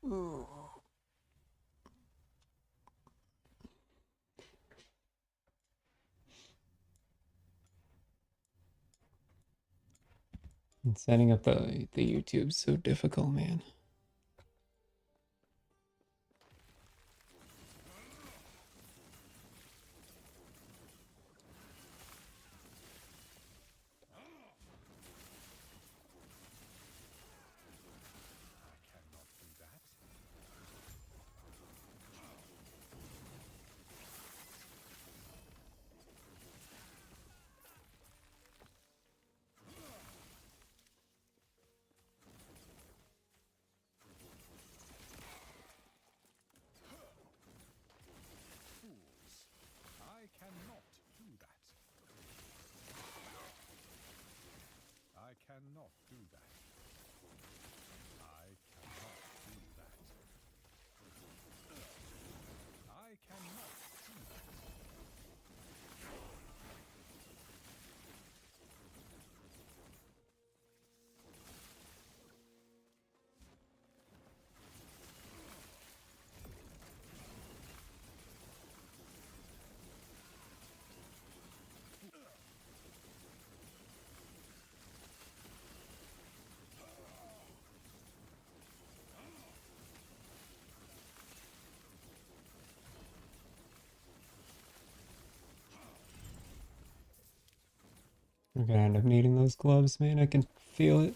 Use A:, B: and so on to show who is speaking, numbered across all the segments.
A: Ooh. And setting up the YouTube's so difficult, man.
B: I cannot do that. I cannot do that. I cannot do that. I cannot do that.
A: We're gonna end up needing those gloves, man. I can feel it.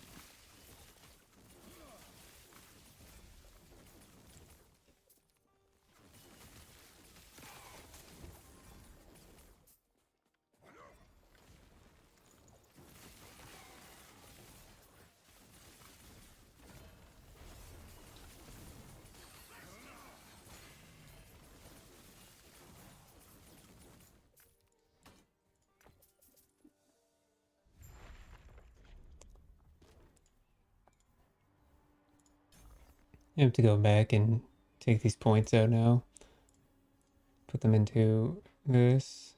A: I have to go back and take these points out now. Put them into this.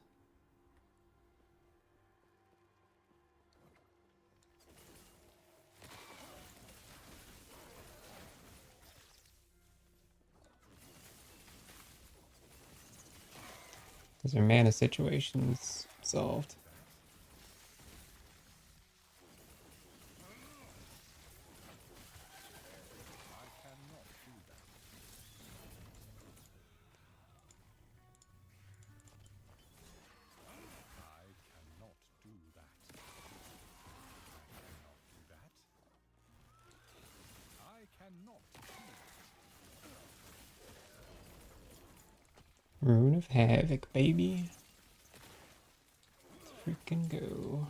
A: Because our mana situation's solved.
B: I cannot do that. I cannot do that. I cannot do that. I cannot do that.
A: Rune of Havoc, baby. Let's freaking go.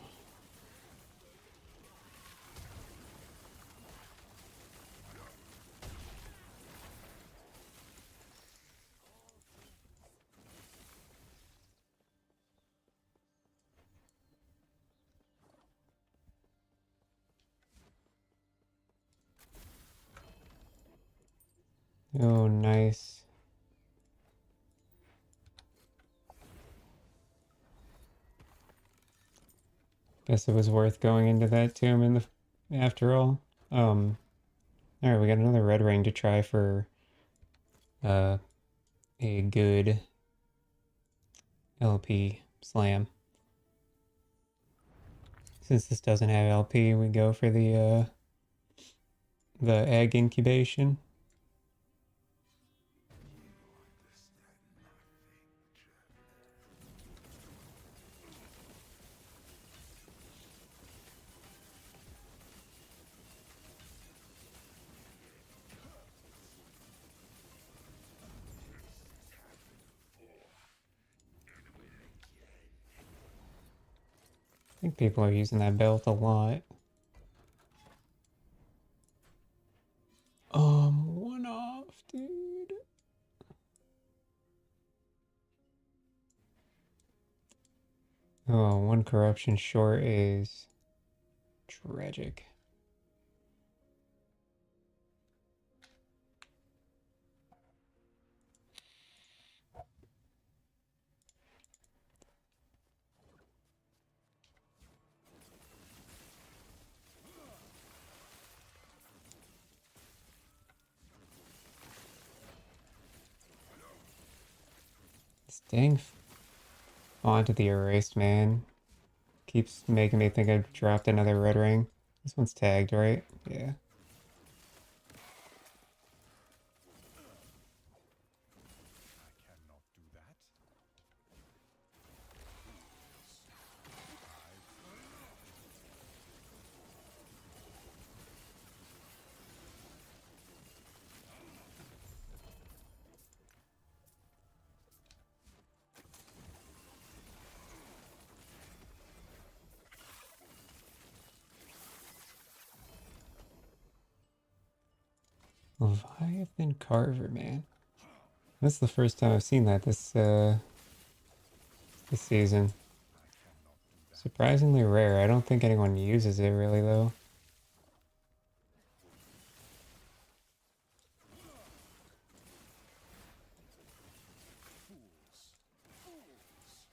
A: Oh, nice. Guess it was worth going into that tomb in the after all. All right, we got another red ring to try for a good LP slam. Since this doesn't have LP, we go for the egg incubation. I think people are using that belt a lot. One off, dude. Oh, one corruption short is tragic. This dang font of the erased man keeps making me think I've dropped another red ring. This one's tagged, right? Yeah.
B: I cannot do that.
A: Leviathan Carver, man. That's the first time I've seen that this season. Surprisingly rare. I don't think anyone uses it really though.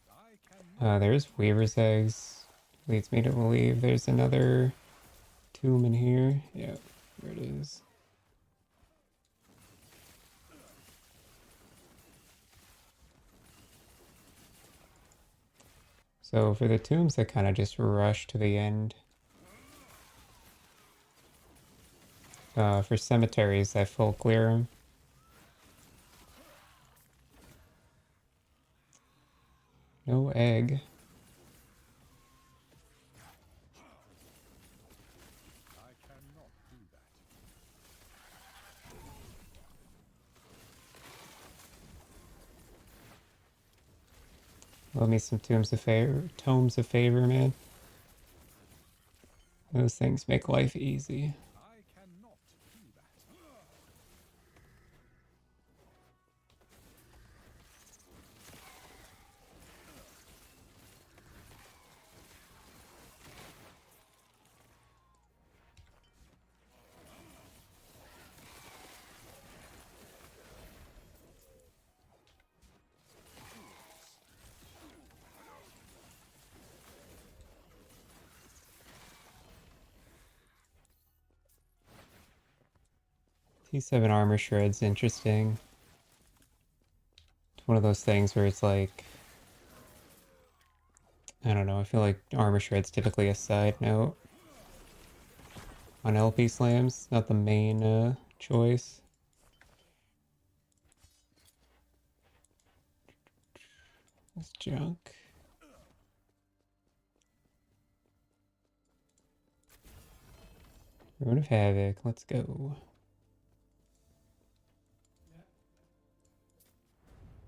B: I cannot.
A: There's Weaver's Eggs. Leads me to believe there's another tomb in here. Yep, there it is. So for the tombs, I kind of just rush to the end. For cemeteries, I full clear them. No egg.
B: I cannot do that.
A: Love me some tombs of favor. Tomes of favor, man. Those things make life easy.
B: I cannot do that.
A: T7 armor shred's interesting. It's one of those things where it's like, I don't know, I feel like armor shred's typically a side note on LP slams, not the main choice. This junk. Ruin of Havoc, let's go.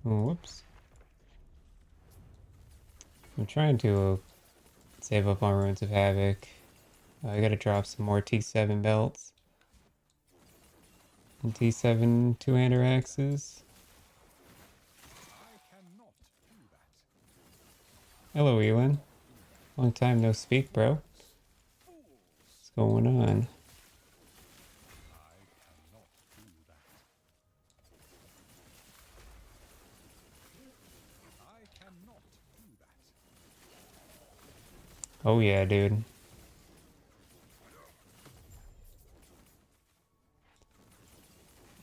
A: Oh, whoops. I'm trying to save up on Ruins of Havoc. I gotta drop some more T7 belts. And T7 two-hander axes.
B: I cannot do that.
A: Hello, Elin. Long time no speak, bro. What's going on?
B: I cannot do that. I cannot do that.
A: Oh yeah, dude.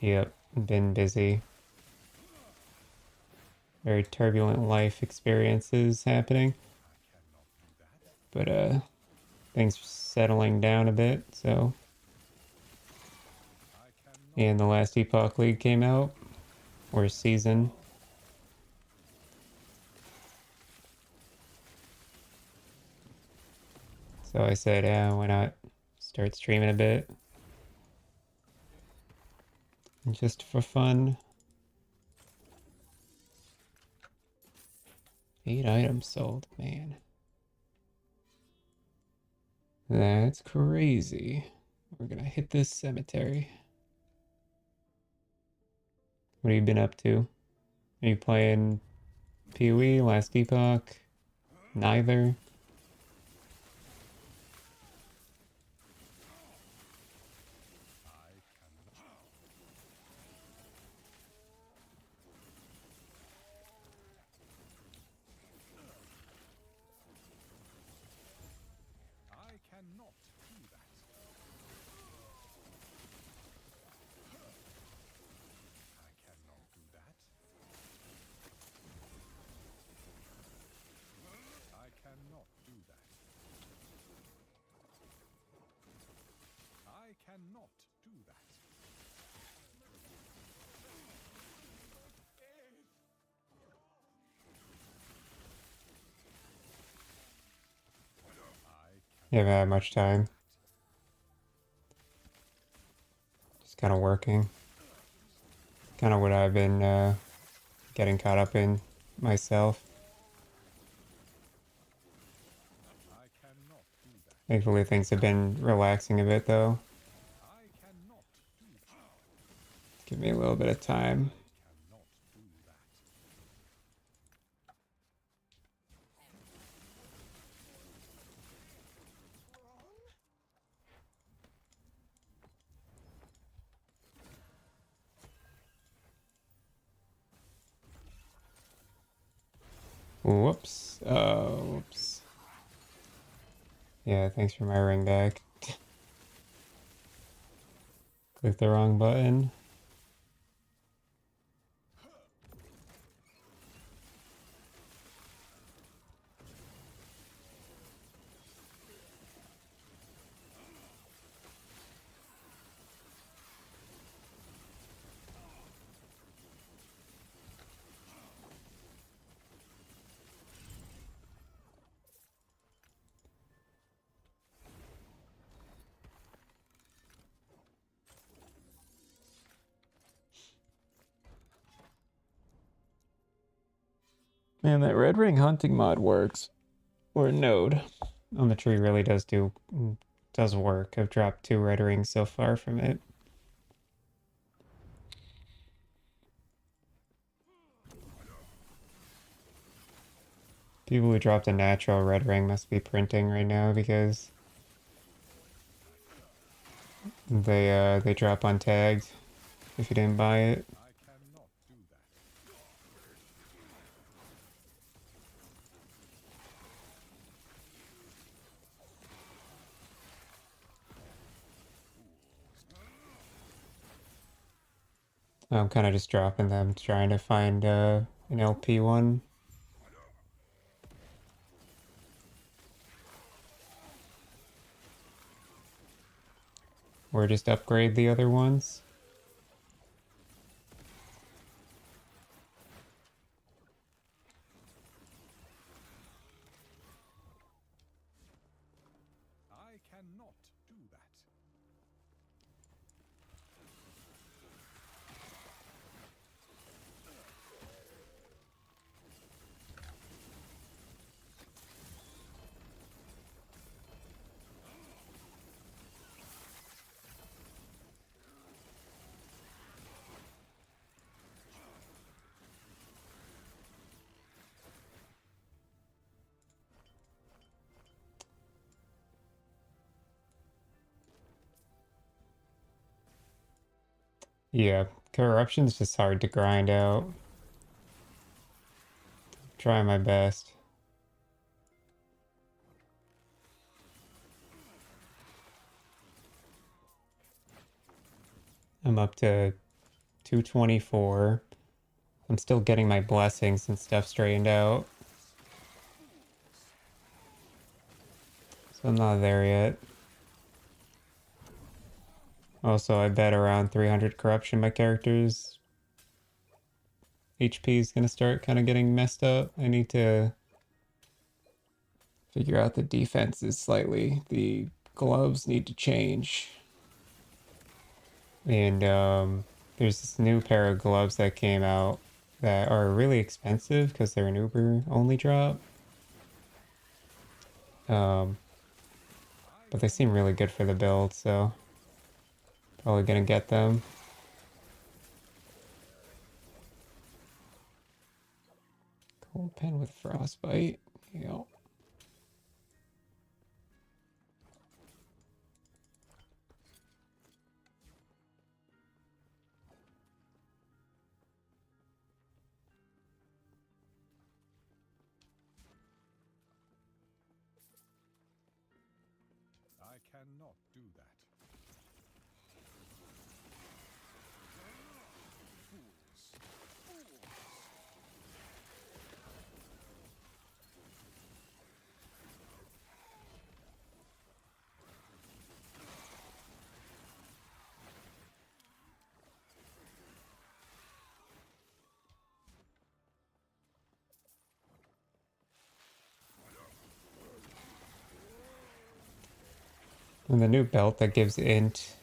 A: Yep, been busy. Very turbulent life experiences happening.
B: I cannot do that.
A: But things are settling down a bit, so.
B: I cannot.
A: And the last Epoch League came out. Or season. So I said, yeah, why not start streaming a bit? Just for fun. 8 items sold, man. That's crazy. We're gonna hit this cemetery. What have you been up to? Are you playing PoE, Last Epoch? Neither?
B: I cannot. I cannot do that. I cannot do that. cannot do that.
A: You haven't had much time. Just kind of working. Kind of what I've been getting caught up in myself.
B: I cannot do that.
A: Thankfully, things have been relaxing a bit, though.
B: I cannot do that.
A: Give me a little bit of time.
B: Cannot do that.
A: Whoops. Whoops. Yeah, thanks for my ring back. Click the wrong button. Man, that red ring hunting mod works. Or node on the tree really does work. I've dropped 2 red rings so far from it. People who dropped a natural red ring must be printing right now because they drop untagged if you didn't buy it.
B: I cannot do that.
A: I'm kind of just dropping them, trying to find an LP one. Or just upgrade the other ones.
B: I cannot do that.
A: Yeah, corruption's just hard to grind out. Try my best. I'm up to 224. I'm still getting my blessings and stuff straightened out. So I'm not there yet. Also, I bet around 300 corruption my character's HP is gonna start kind of getting messed up. I need to figure out the defenses slightly. The gloves need to change. And there's this new pair of gloves that came out that are really expensive because they're an Uber only drop. But they seem really good for the build, so probably gonna get them. Cold pen with frostbite. Yep.
B: I cannot do that.
A: And the new belt that gives int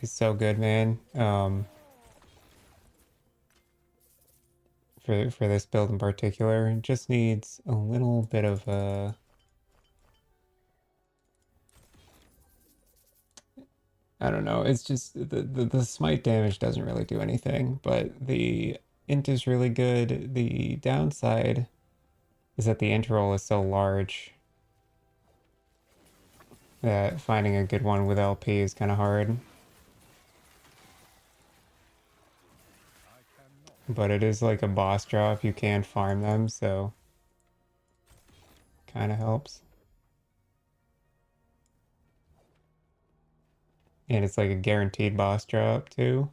A: is so good, man. For this build in particular, it just needs a little bit of I don't know. It's just the smite damage doesn't really do anything, but the int is really good. The downside is that the int roll is so large that finding a good one with LP is kind of hard.
B: I cannot.
A: But it is like a boss drop. You can farm them, so kind of helps. And it's like a guaranteed boss drop too.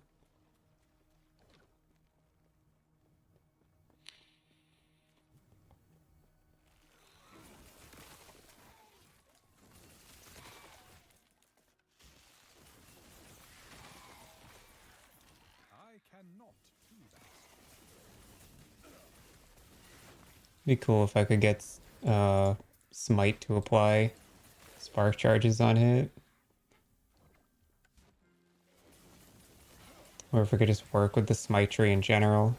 B: I cannot do that.
A: Be cool if I could get smite to apply spark charges on hit. Or if we could just work with the smite tree in general.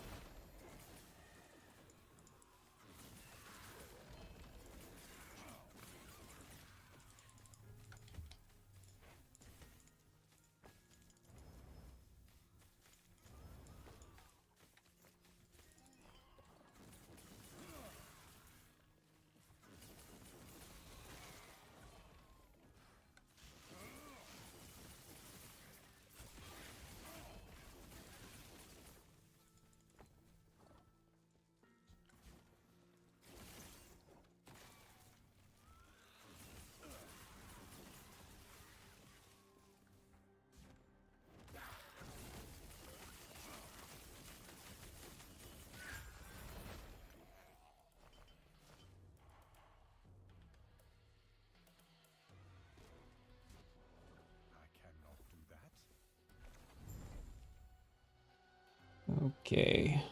B: I cannot do that.
A: Okay.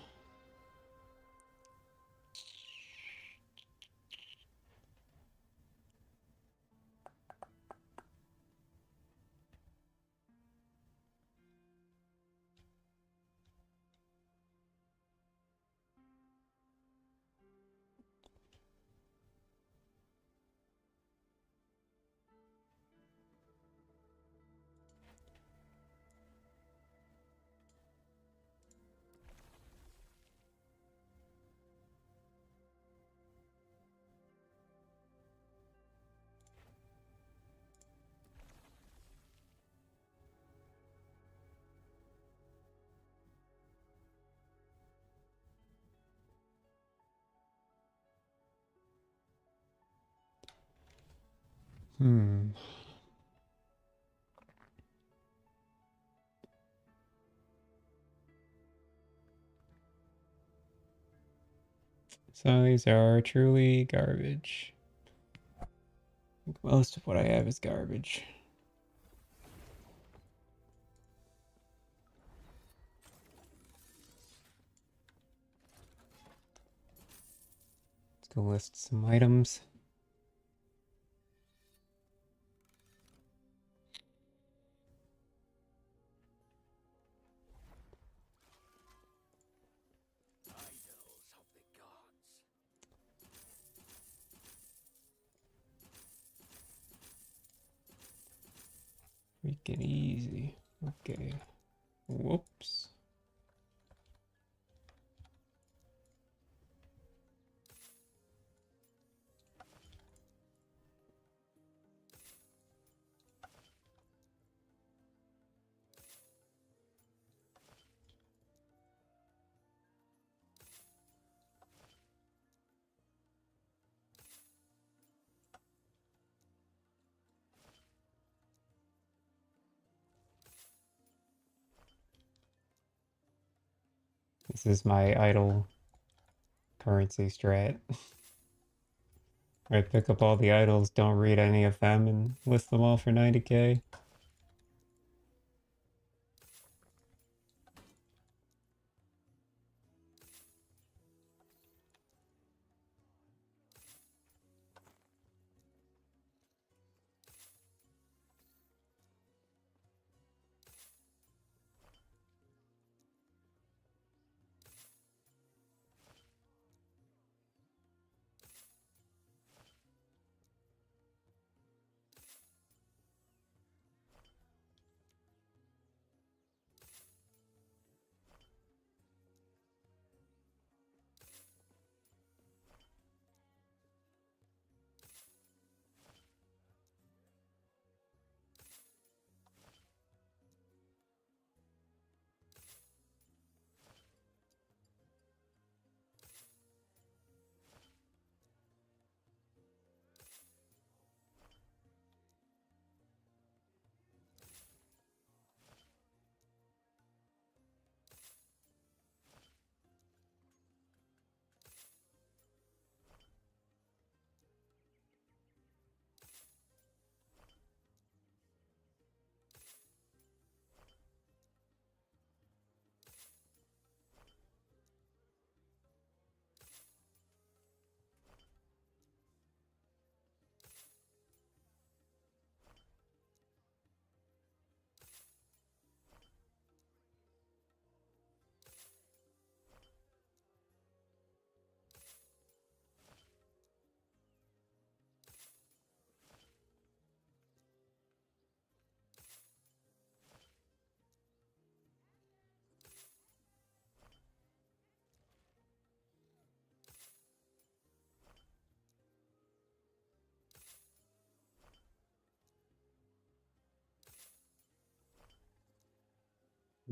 A: Hmm. Some of these are truly garbage. Most of what I have is garbage. Let's go list some items.
C: Idols of the gods.
A: Freaking easy. Okay. Whoops. This is my idle currency strat. I pick up all the idols, don't read any of them, and list them all for 90k.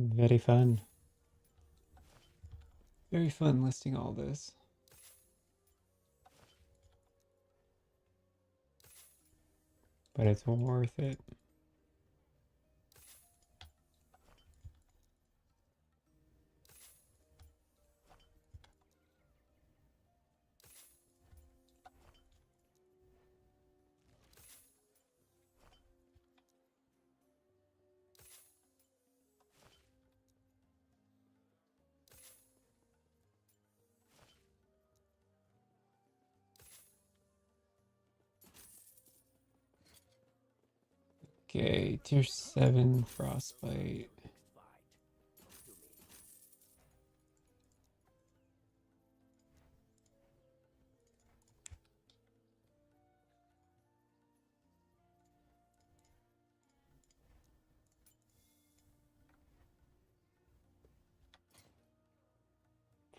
A: Very fun. Very fun listing all this. But it's worth it. Okay, tier 7 frostbite.
C: To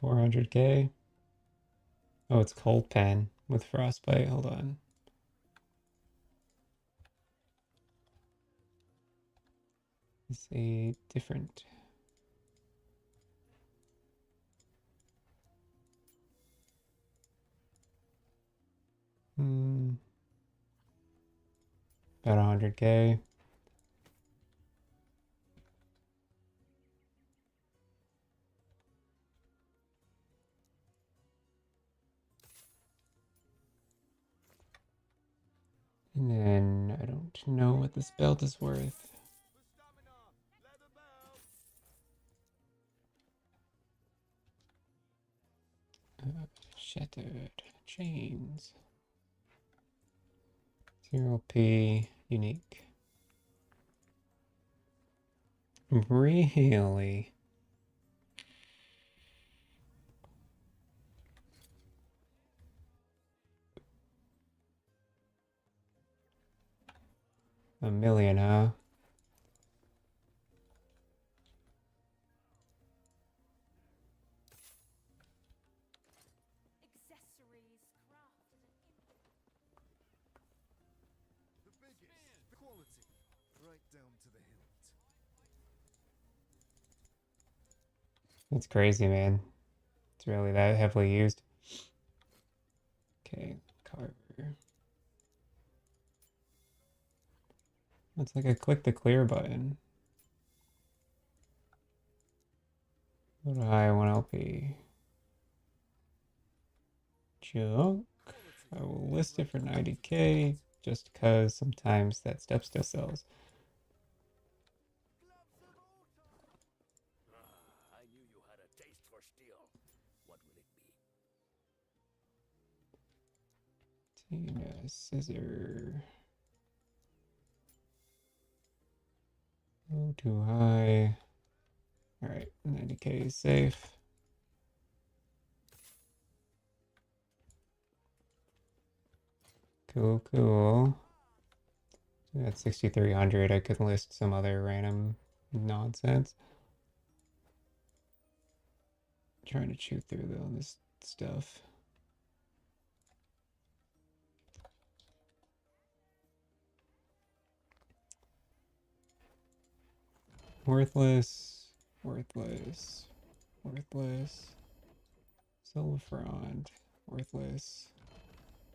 C: me.
A: 400k. Oh, it's cold pen with frostbite. Hold on. It's a different. About 100k. And then I don't know what this belt is worth. Shattered chains. 0p unique. Really? A million, huh?
D: Accessories crafted
E: The biggest, the quality, right down to the hilt.
A: That's crazy, man. It's really that heavily used. Okay, Carver. It's like I clicked the clear button. Go to high 1LP. Junk. I will list it for 90k just because sometimes that stuff still sells.
C: I knew you had a taste for steel. What will it be?
A: Tina, scissor. Go too high. Alright, 90k is safe. Cool, cool. At 6,300, I could list some other random nonsense. Trying to chew through all this stuff. Worthless, worthless, worthless. Silverfrond, worthless.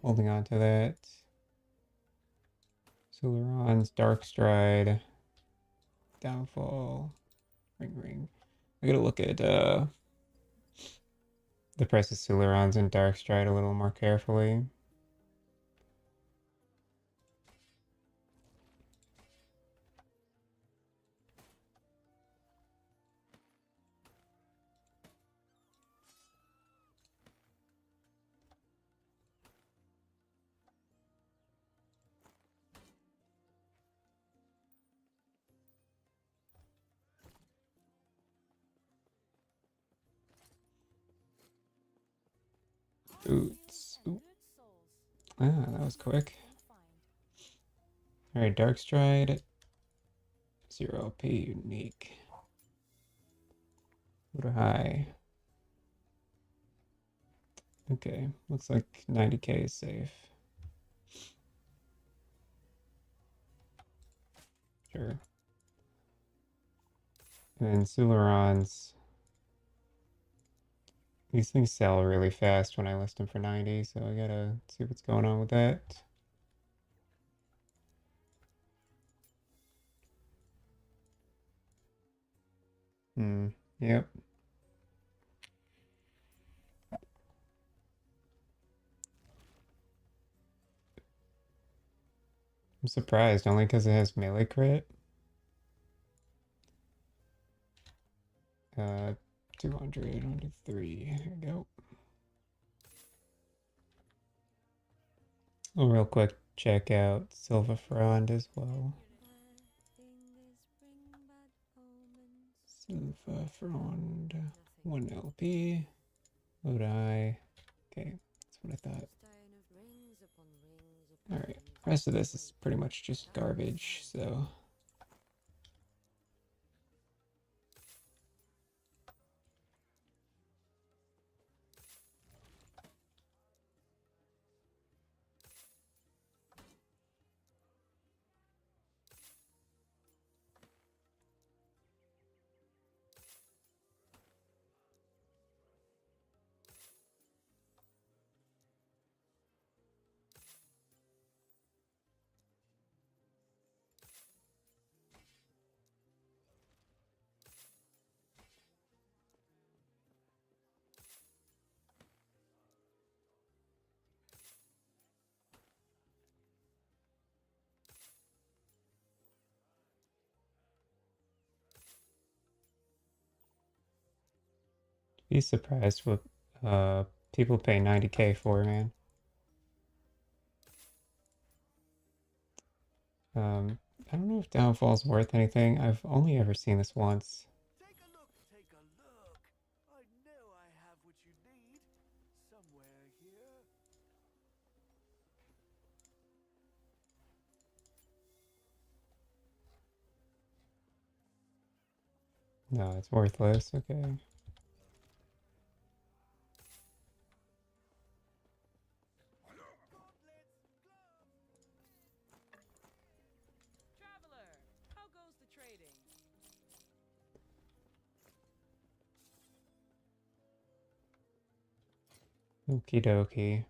A: Holding on to that. Solarons, Darkstride, Downfall, Ring. I gotta look at the price of Solarons and Darkstride a little more carefully. Boots. Ooh. Ah, that was quick. Alright, Darkstride. 0p unique. Go to high. Okay, looks like 90k is safe. Sure. And then Sulerons. These things sell really fast when I list them for 90, so I gotta see what's going on with that. Yep. I'm surprised, only because it has melee crit. 200 onto 3. Here we go. I'll real quick check out Silva Frond as well. Silva Frond, 1 LP. Load eye. Okay, that's what I thought. Alright, rest of this is pretty much just garbage, so. Be surprised what people pay 90K for, man. I don't know if Downfall's worth anything. I've only ever seen this once.
C: Take a look, take a look. I know I have what you need. Somewhere here.
A: No, it's worthless. Okay.
F: Traveler, how goes the trading?
A: Okie dokie.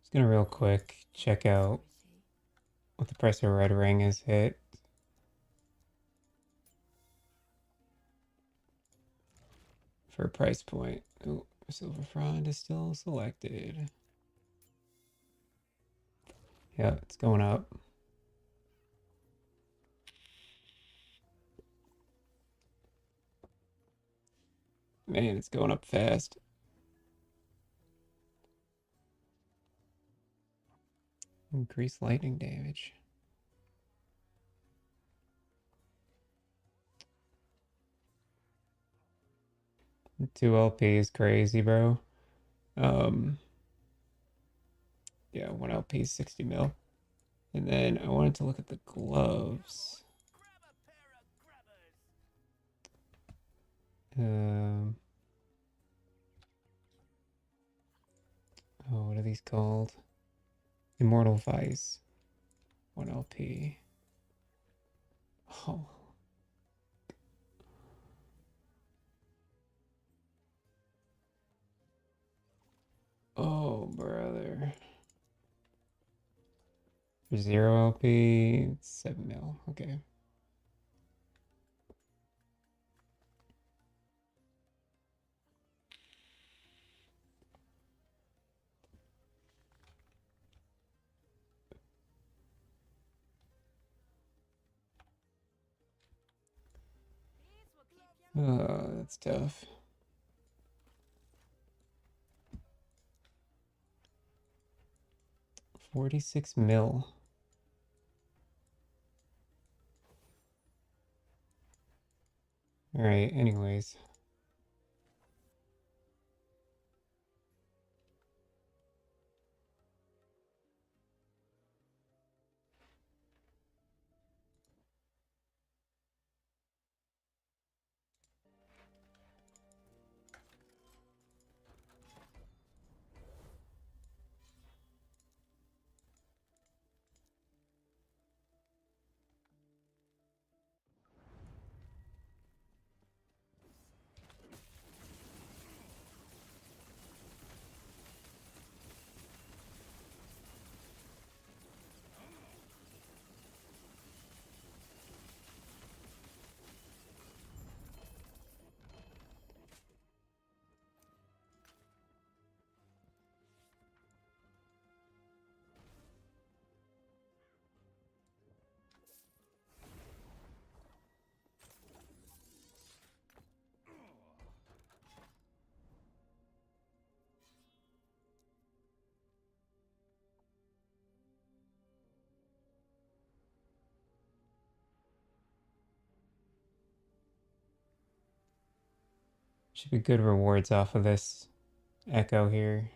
A: Just gonna real quick check out what the price of Red Ring has hit. For a price point. Oh, Silver Frond is still selected. Yeah, it's going up. Man, it's going up fast. Increased lightning damage. Two LP is crazy, bro. Yeah, 1 LP is 60 mil. And then I wanted to look at the gloves.
C: Grab a pair of grabbers.
A: Oh, what are these called? Immortal Vice. 1 LP. Oh. Oh, brother. For 0 LP, 7 mil. Okay. Oh, that's tough. $46 mil. All right, anyways. Should be good rewards off of this echo here.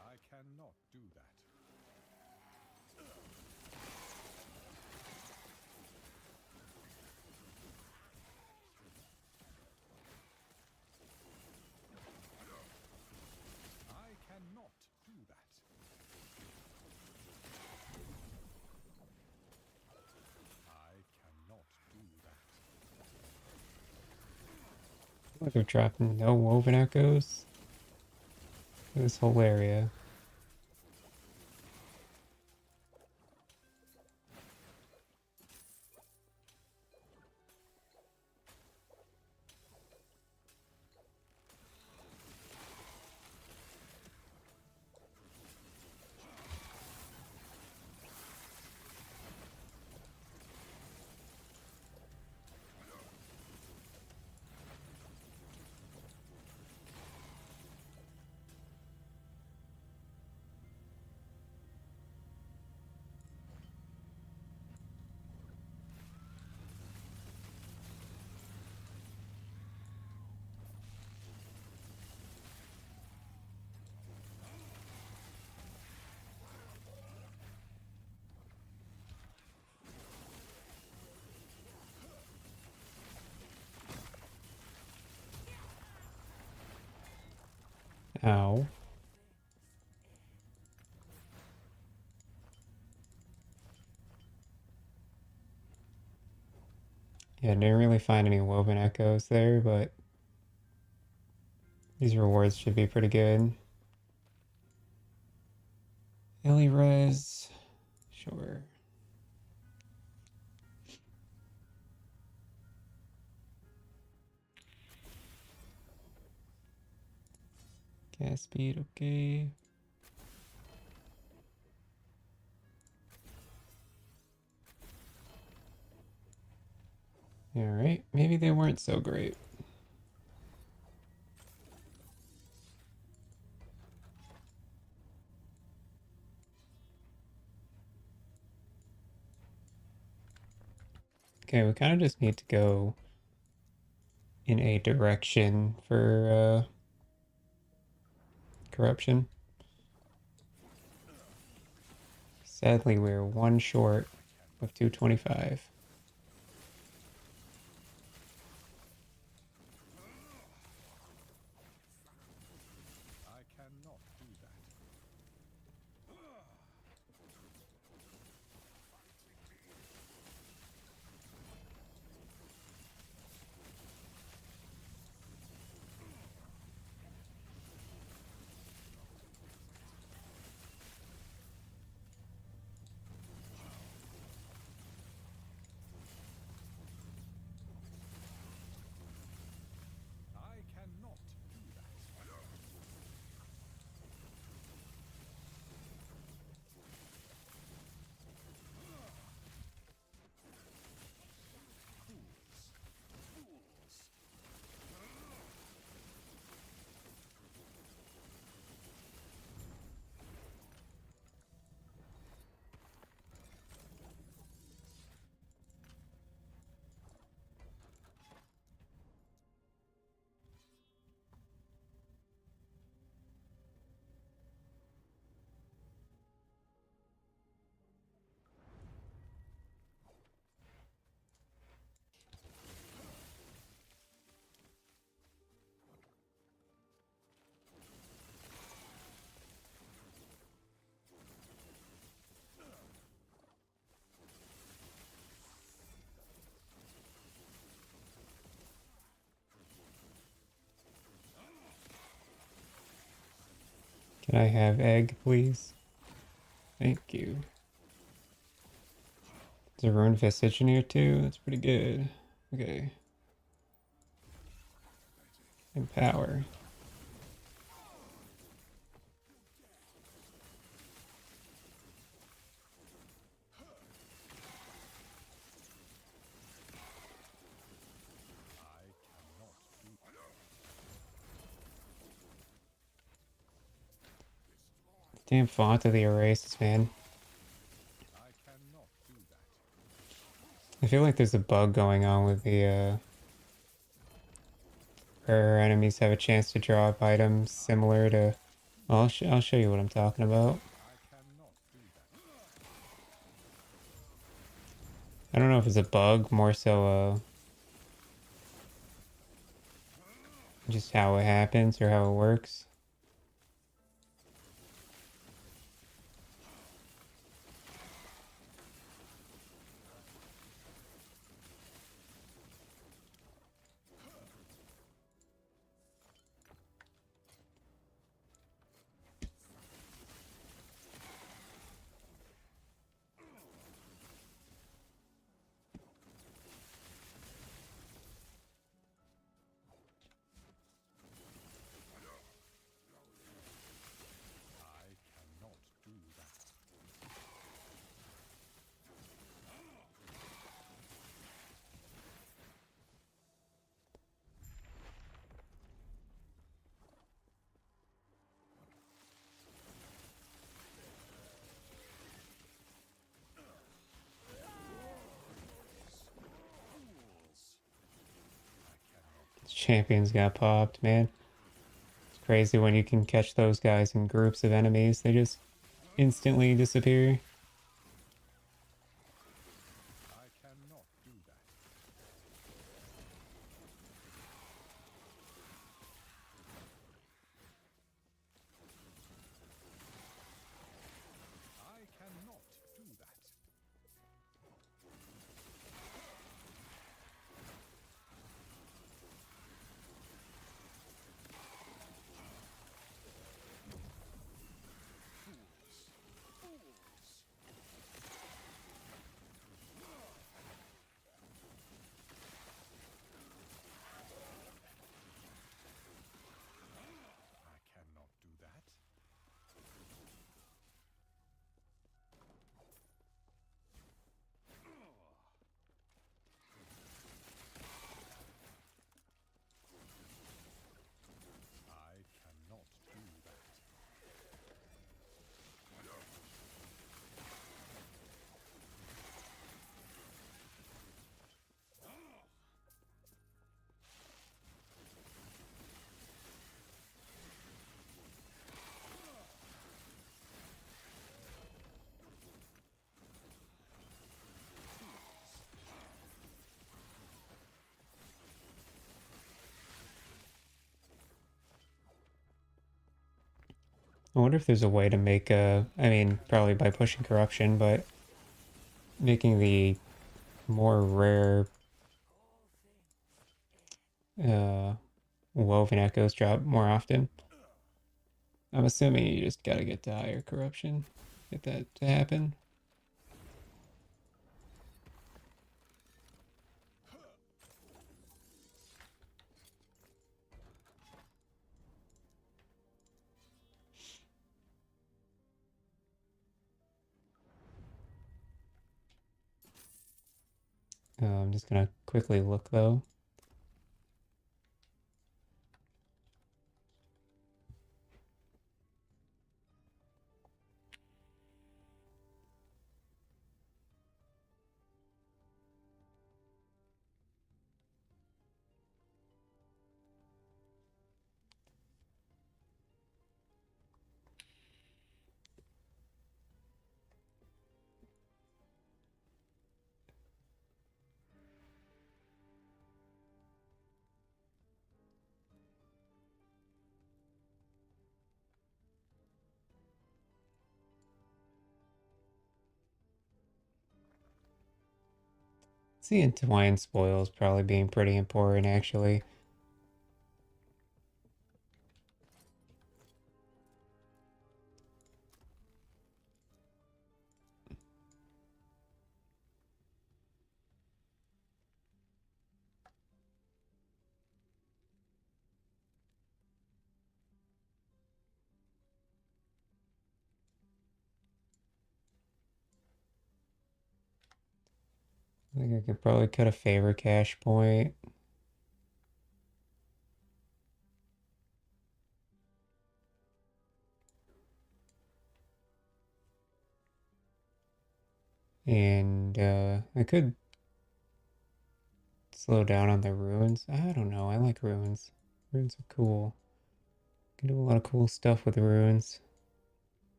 B: I cannot do that. I cannot do that. I cannot do that.
A: Like we're dropping no woven echoes. This whole area. Ow. Yeah, didn't really find any woven echoes there, but these rewards should be pretty good. Illy res. Sure. Gas speed, okay. Alright, maybe they weren't so great. Okay, we kind of just need to go in a direction for corruption. Sadly, we're one short with 225.
B: I cannot do that. I cannot do that.
A: Can I have egg, please? Thank you. There's a ruined vestige in here too. That's pretty good. Okay. Empower.
B: I cannot do
A: Damn font of the erases, man.
B: I cannot do that.
A: I feel like there's a bug going on with the where our enemies have a chance to drop items similar to. Well, I'll show you what I'm talking about.
B: I cannot do that.
A: I don't know if it's a bug, more so just how it happens or how it works.
B: I cannot do that.
A: Champions got popped, man. It's crazy when you can catch those guys in groups of enemies. They just instantly disappear.
B: I cannot do that. I cannot do that.
A: I wonder if there's a way to make I mean, probably by pushing corruption, but making the more rare uh, woven echoes drop more often. I'm assuming you just gotta get to higher corruption, get that to happen. I'm just gonna quickly look though. See, entwined spoils probably being pretty important actually. I think I could probably cut a favor cache point. And I could slow down on the ruins. I don't know. I like ruins. Ruins are cool. Can do a lot of cool stuff with the ruins.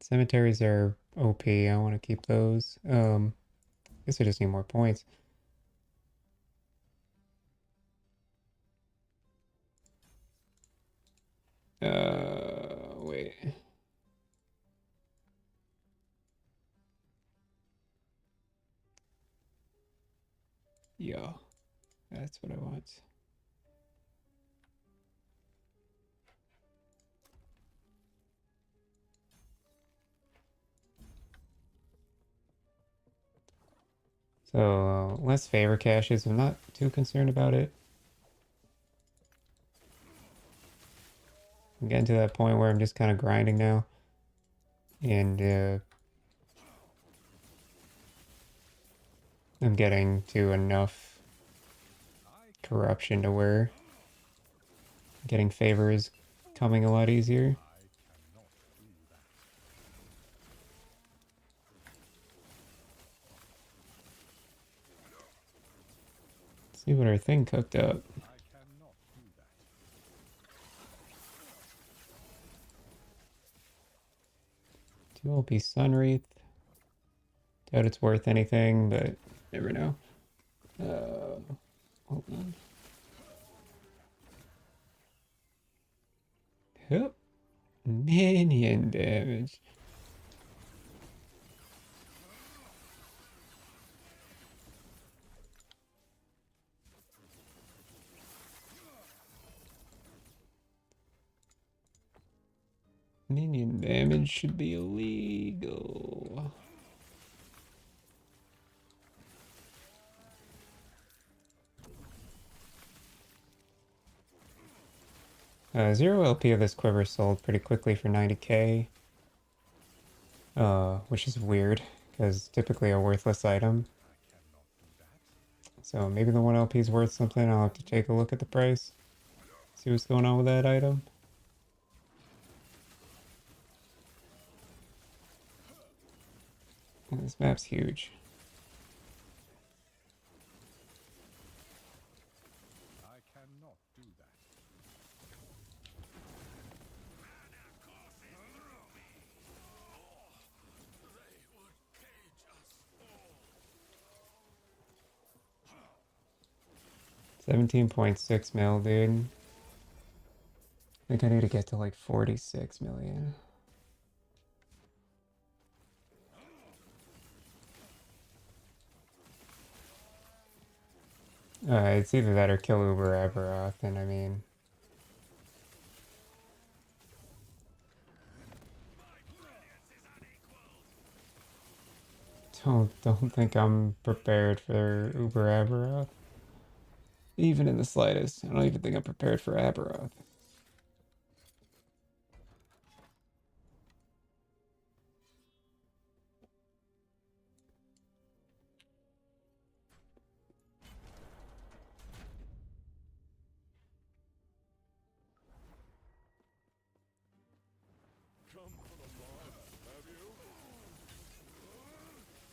A: Cemeteries are OP. I want to keep those. I guess I just need more points. Wait. Yeah, that's what I want. So, less favor caches. I'm not too concerned about it. I'm getting to that point where I'm just kind of grinding now. And I'm getting to enough corruption to where getting favor is coming a lot easier. Let's see what our thing cooked up.
B: I cannot do that.
A: 2 LP Sunwreath. Doubt it's worth anything, but never know. Hold on. Hup. Minion damage. Minion damage should be illegal. Zero LP of this quiver sold pretty quickly for 90k. Which is weird, because typically a worthless item. So maybe the 1 LP is worth something. I'll have to take a look at the price. See what's going on with that item. This map's huge.
B: I cannot do that.
A: 17.6 mil, dude. think I need to get to like 46 million. It's either that or kill Uber Aberoth, and I mean... Don't think I'm prepared for Uber Aberoth. Even in the slightest. I don't even think I'm prepared for Aberoth.
C: Come for the blood, have you? I am a god!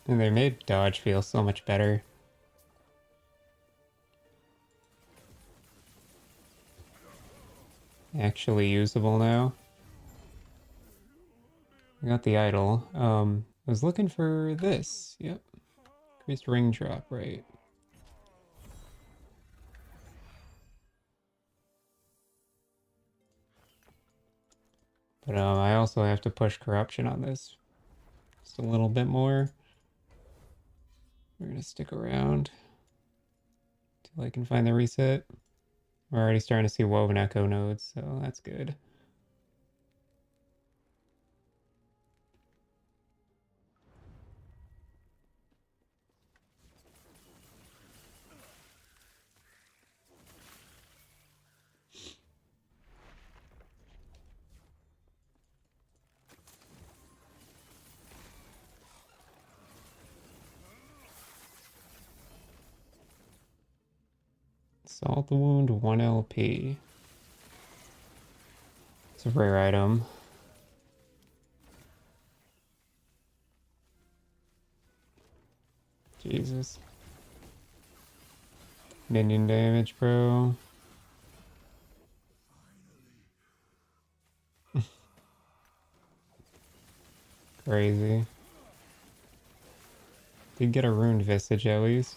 A: And they made dodge feel so much better. Actually usable now. I got the idol. I was looking for this. Yep. Increased ring drop, right. But I also have to push corruption on this just a little bit more. We're gonna stick around till I can find the reset. We're already starting to see woven echo nodes, so that's good. Salt the Wound, 1 LP. It's a rare item. Jesus. Minion damage, bro. Crazy. Did get a runed Visage at least.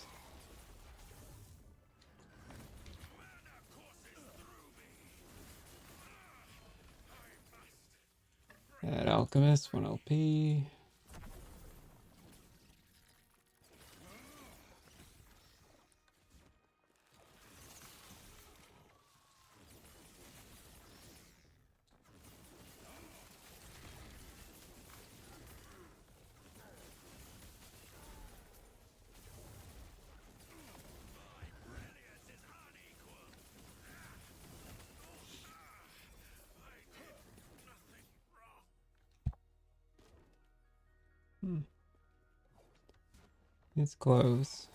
A: That Alchemist, 1 LP. It's close.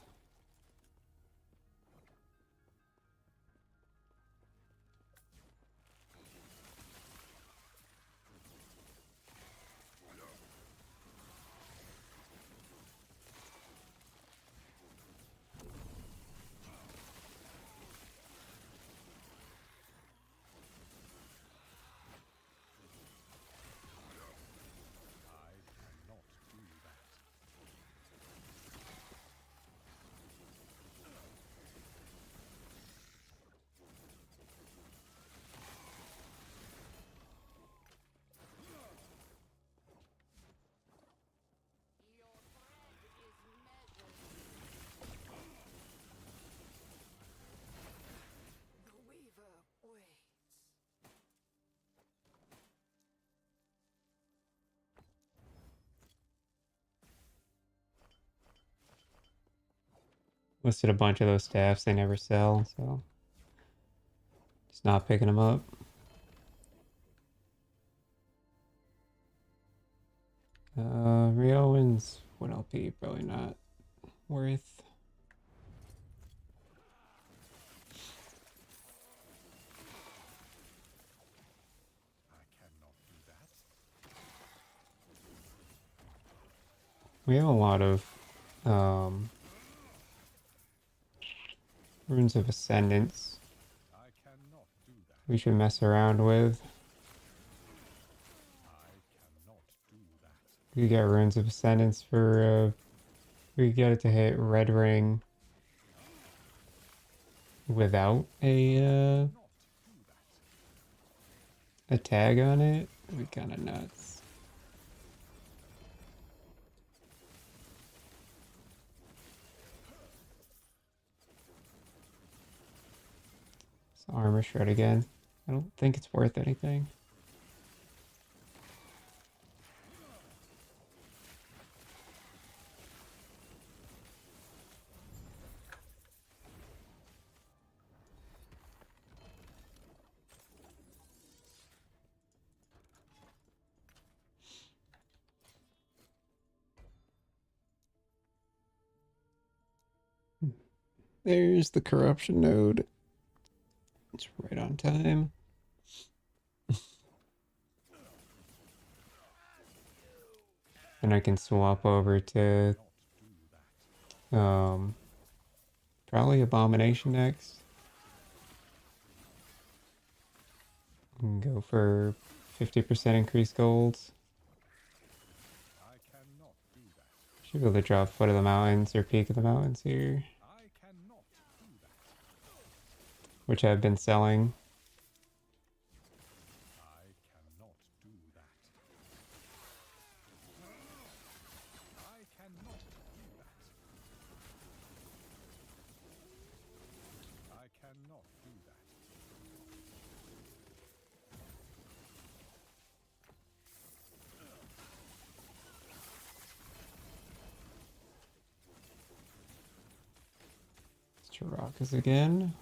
B: I cannot do that.
D: Your thread is measured.
F: The Weaver waits.
A: Listed a bunch of those staffs they never sell, so just not picking them up. Rio wins 1 LP, probably not worth. We have a lot of runes of ascendance
B: I cannot do that.
A: we should mess around with.
B: I cannot do that.
A: We get runes of ascendance for we get it to hit red ring without
B: Not do that.
A: a tag on it. It'd be kind of nuts. So armor shred again. I don't think it's worth anything. There's the corruption node. It's right on time. And I can swap over to probably Abomination next. And go for 50% increased golds.
B: I cannot do that.
A: Should be able to drop Foot of the Mountains or Peak of the Mountains here,
B: I cannot do that.
A: which I've been selling.
B: I cannot do that. I cannot do that. I cannot do that.
A: Chirakas again.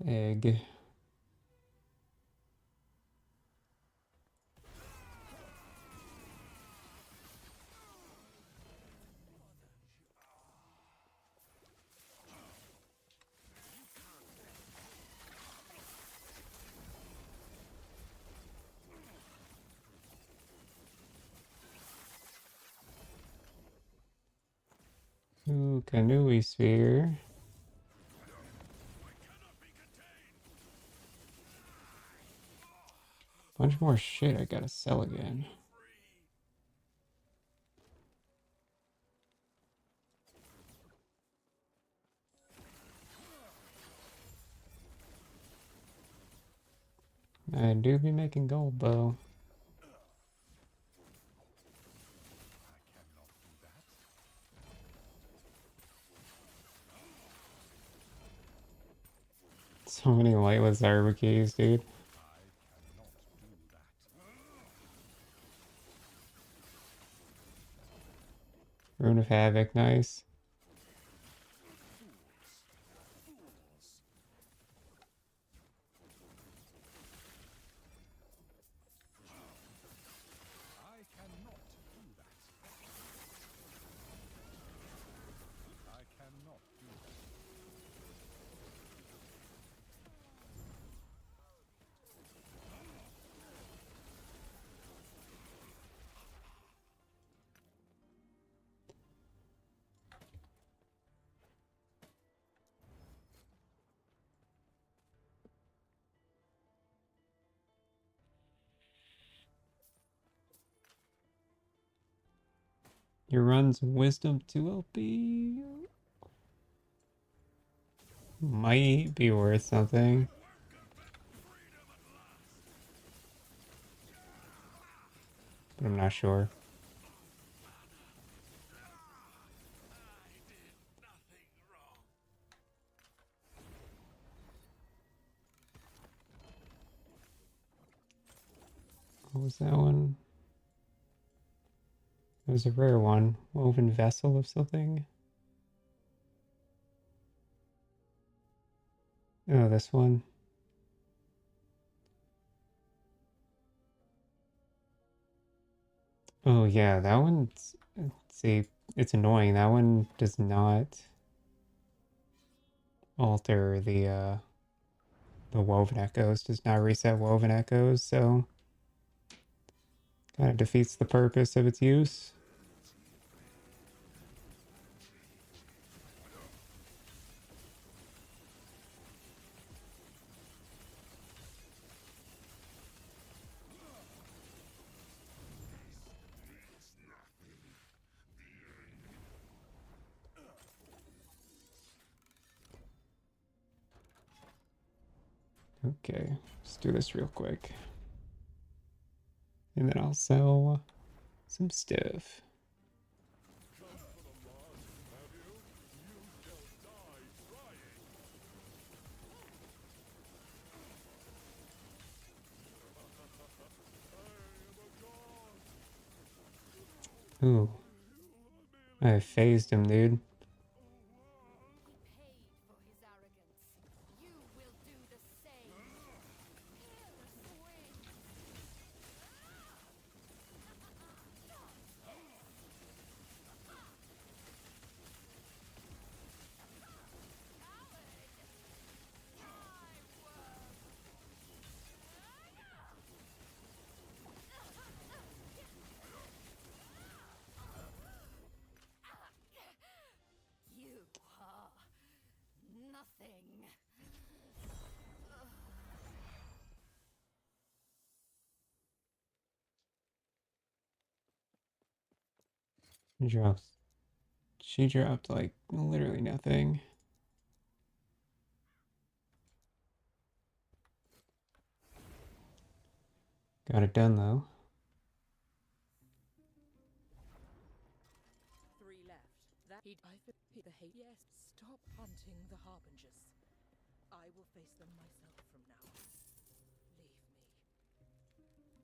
A: Egg. Ooh, Kanui Sphere. Bunch more shit I gotta sell again. I do be making gold though.
B: I cannot do that.
A: So many lightless arbor keys, dude.
B: I cannot do that.
A: Rune of Havoc, nice.
B: I cannot do that. I cannot do that.
A: Your run's Wisdom 2 LP might be worth something. But I'm not sure. What was that one? It was a rare one. Woven vessel of something. Oh, this one. Oh yeah, that one's see, it's annoying. That one does not alter the woven echoes, does not reset woven echoes, so kind of defeats the purpose of its use. Okay, let's do this real quick. And then I'll sell some stuff. Ooh, I phased him, dude.
D: He paid for his arrogance. You will do the same. Hear the swing. You are nothing.
A: Drops. She dropped like literally nothing. Got it done though.
G: 3 left. That the hate. Yes, stop hunting the harbingers. I will face them myself from now on. Leave me.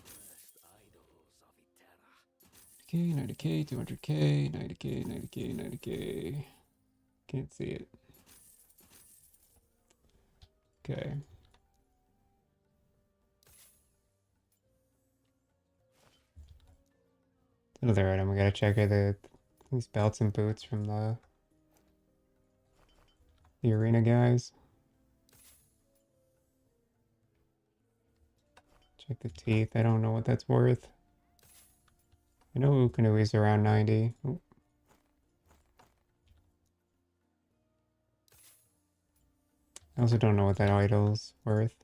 C: First idols of Iterra.
A: 90k, 200k, 90k, 90k, 90k. Can't see it. Okay. Another item we gotta check are these belts and boots from the arena guys. Check the teeth. I don't know what that's worth. I know Ukanui's around 90. Ooh. I also don't know what that idol's worth.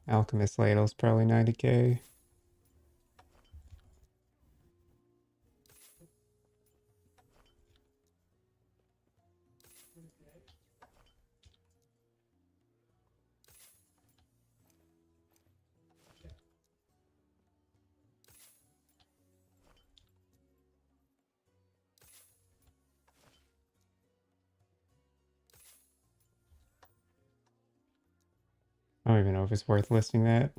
A: Alchemist ladle's probably 90k. I don't even know if it's worth listing that.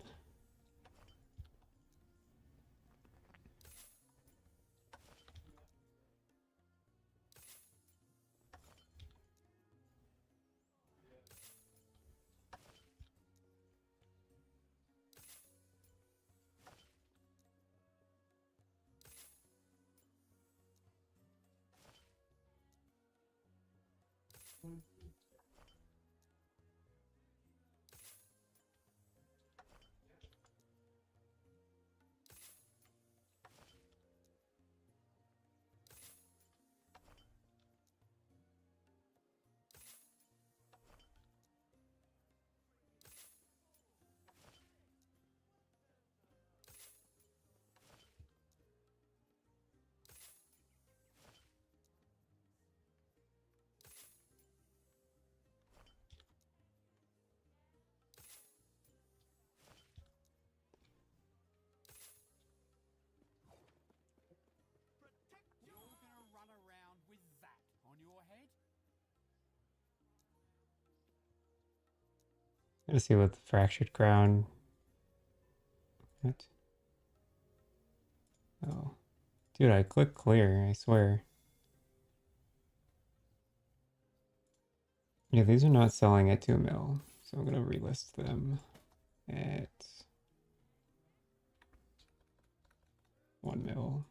H: You're gonna run around with that on your head?
A: Gotta see what the fractured crown. What? Oh, Dude, I clicked clear, I swear. Yeah, these are not selling at 2 mil, so I'm gonna relist them at 1 mil.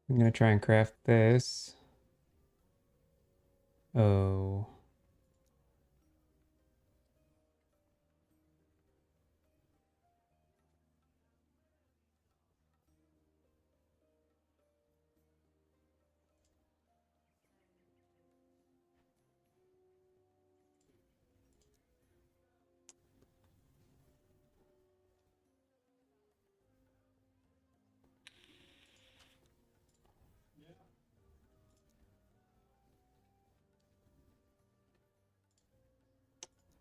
A: I'm gonna try and craft this. Oh.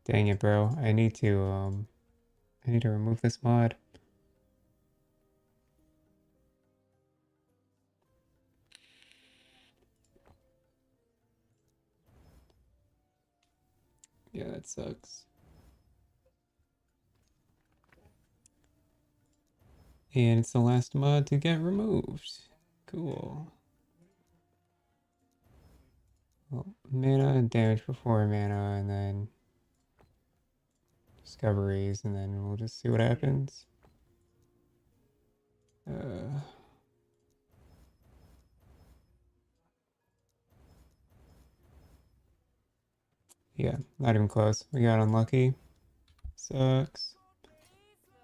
A: Dang it, bro. I need to remove this mod. Yeah, that sucks. And it's the last mod to get removed. Cool. Well, mana and damage before mana, and then discoveries, and then we'll just see what happens. Yeah, not even close. We got unlucky. Sucks.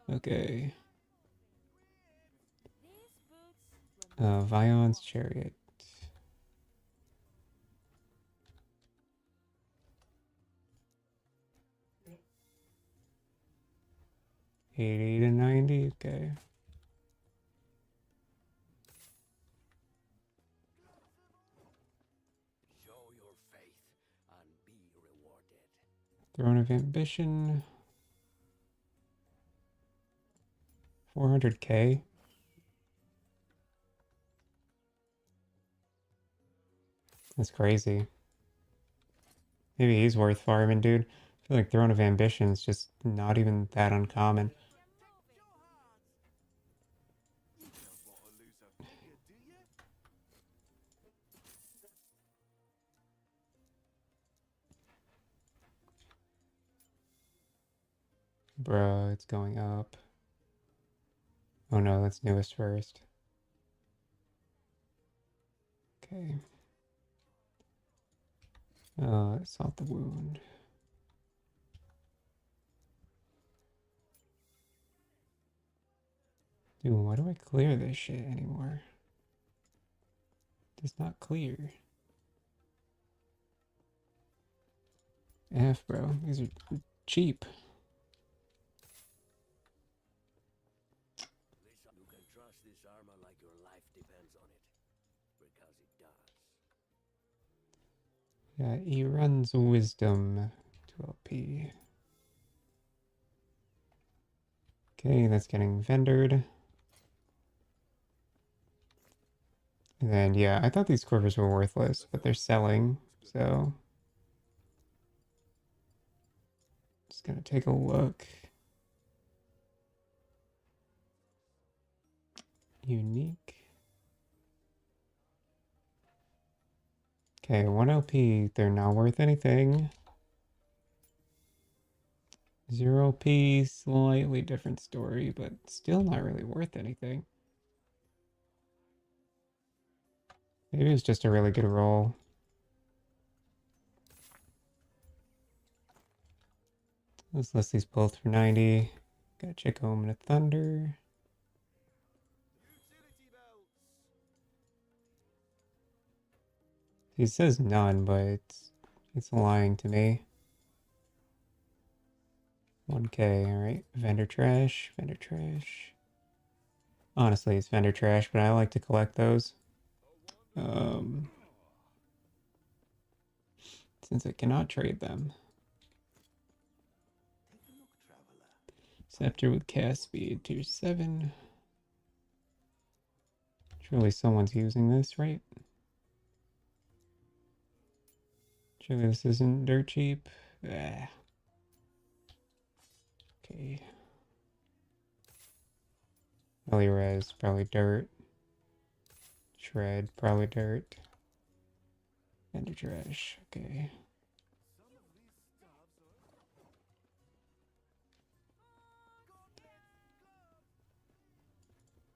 A: Okay. Vion's Chariot. 80 to 90, okay.
C: Show your faith and be rewarded.
A: Throne of Ambition. 400k. That's crazy. Maybe he's worth farming, dude. I feel like Throne of Ambition is just not even that uncommon.
C: You don't want to lose a finger, do you?
A: Bro, it's going up. Oh no, that's newest first. Okay. Salt the wound. Dude, why do I clear this shit anymore? It does not clear. F, bro. These are cheap.
C: You can trust this armor like your life depends on it. Because it does.
A: Yeah, he runs wisdom 12p. Okay, that's getting vendored. And then, yeah, I thought these quivers were worthless, but they're selling, so just gonna take a look. Unique. Okay, 1 LP, they're not worth anything. 0p, slightly different story, but still not really worth anything. Maybe it was just a really good roll. Let's list these both for 90. Gotta check Omen of Thunder.
C: Utility belts.
A: It says none, but it's lying to me. 1k, alright. Vendor trash, vendor trash. Honestly, it's vendor trash, but I like to collect those. Since I cannot trade them.
C: Take a look, traveler.
A: Scepter with cast speed, tier 7. Surely someone's using this, right? Surely this isn't dirt cheap. Ah. Okay. Res, probably dirt. Shred, probably dirt. Ender trash. Okay.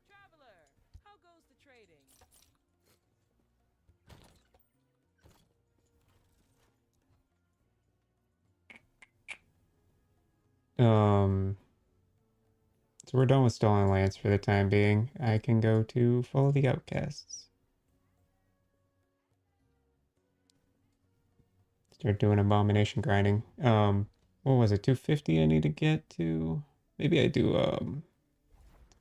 G: Traveler, how goes the trading?
A: So we're done with Stolen Lance for the time being. I can go to Follow the Outcasts. Start doing abomination grinding. What was it? 250 I need to get to? Maybe I do,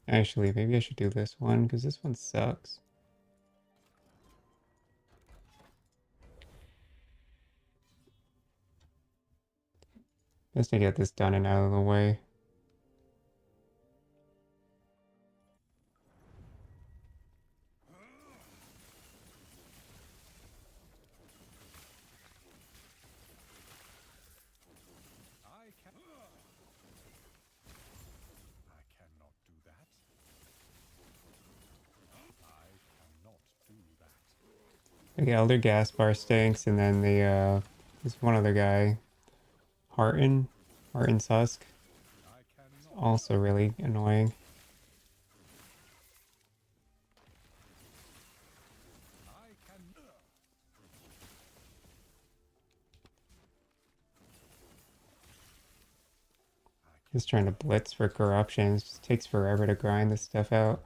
A: actually, maybe I should do this one, because this one sucks. Best to get this done and out of the way.
B: I cannot do that. I cannot do that.
A: The Elder Gaspar stinks, and then there's one other guy, Harton's Husk,
B: I cannot.
A: also really annoying.
B: I cannot.
A: Just trying to blitz for corruption. It just takes forever to grind this stuff out.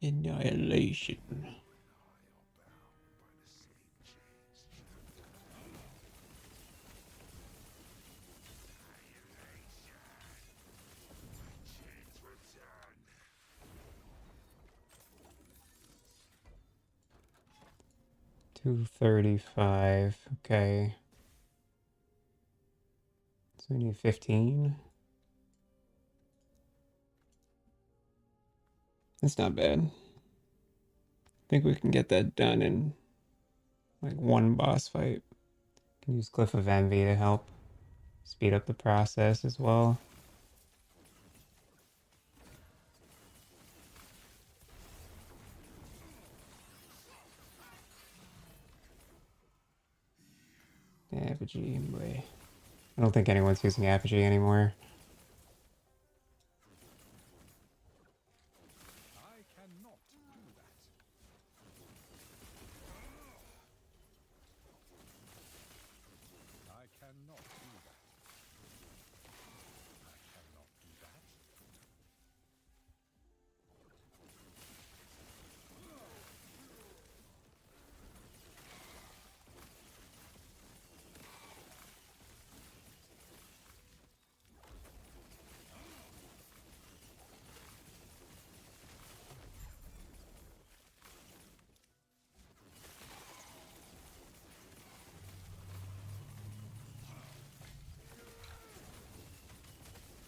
A: Annihilation. 235. Okay. So we need 15. That's not bad. I think we can get that done in like one boss fight. Can use Cliff of Envy to help speed up the process as well. Apogee, boy. I don't think anyone's using Apogee anymore.
B: I cannot do that. I cannot do that. I cannot do that.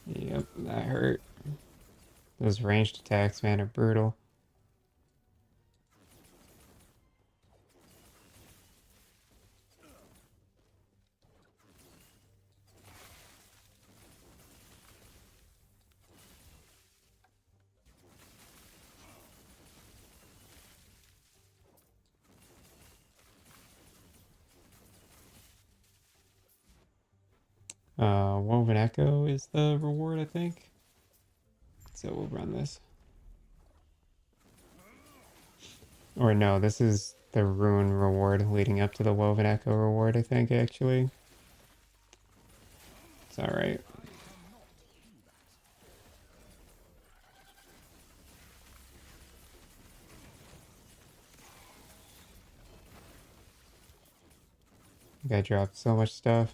A: Yep, that hurt. Those ranged attacks, man, are brutal. Woven Echo is the reward, I think. So we'll run this. Or no, this is the Rune reward leading up to the Woven Echo reward, I think, actually. It's alright. think I dropped so much stuff.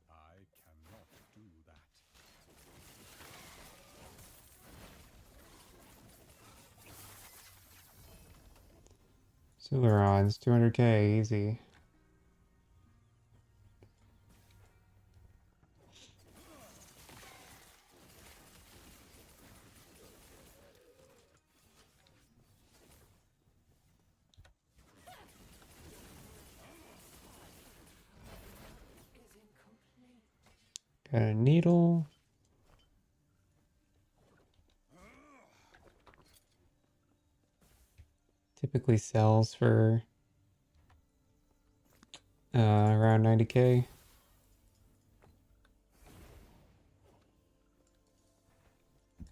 B: I cannot do that.
A: Silverons, 200k, easy. Got a needle. Typically sells for around 90k.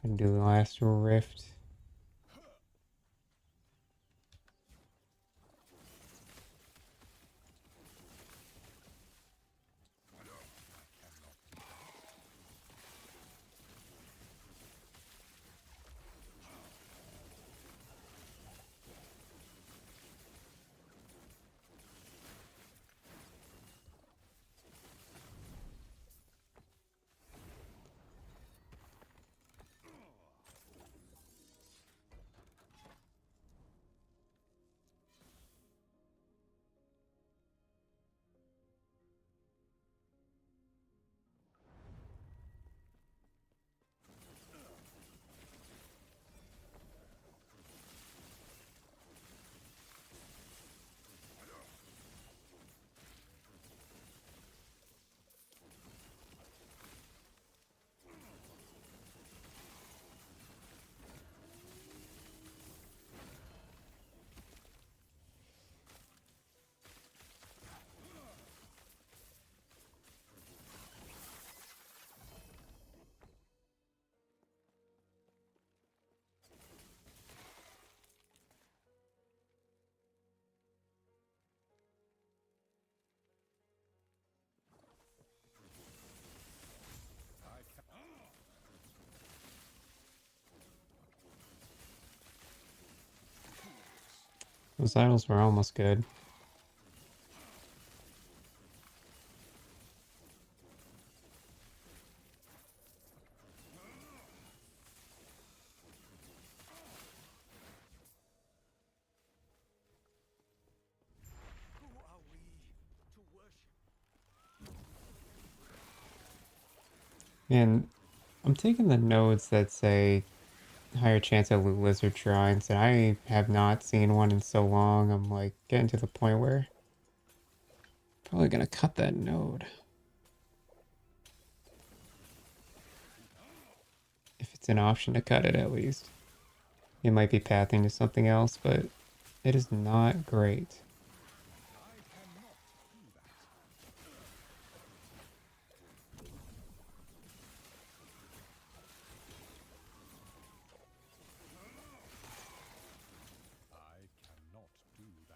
A: And do the last rift. Those idols were almost good.
C: Who are we to worship?
A: And I'm taking the nodes that say higher chance of lizard shrines, and I have not seen one in so long. I'm like getting to the point where probably gonna cut that node. If it's an option to cut it, at least. It might be pathing to something else, but it is not great.
B: I cannot do that.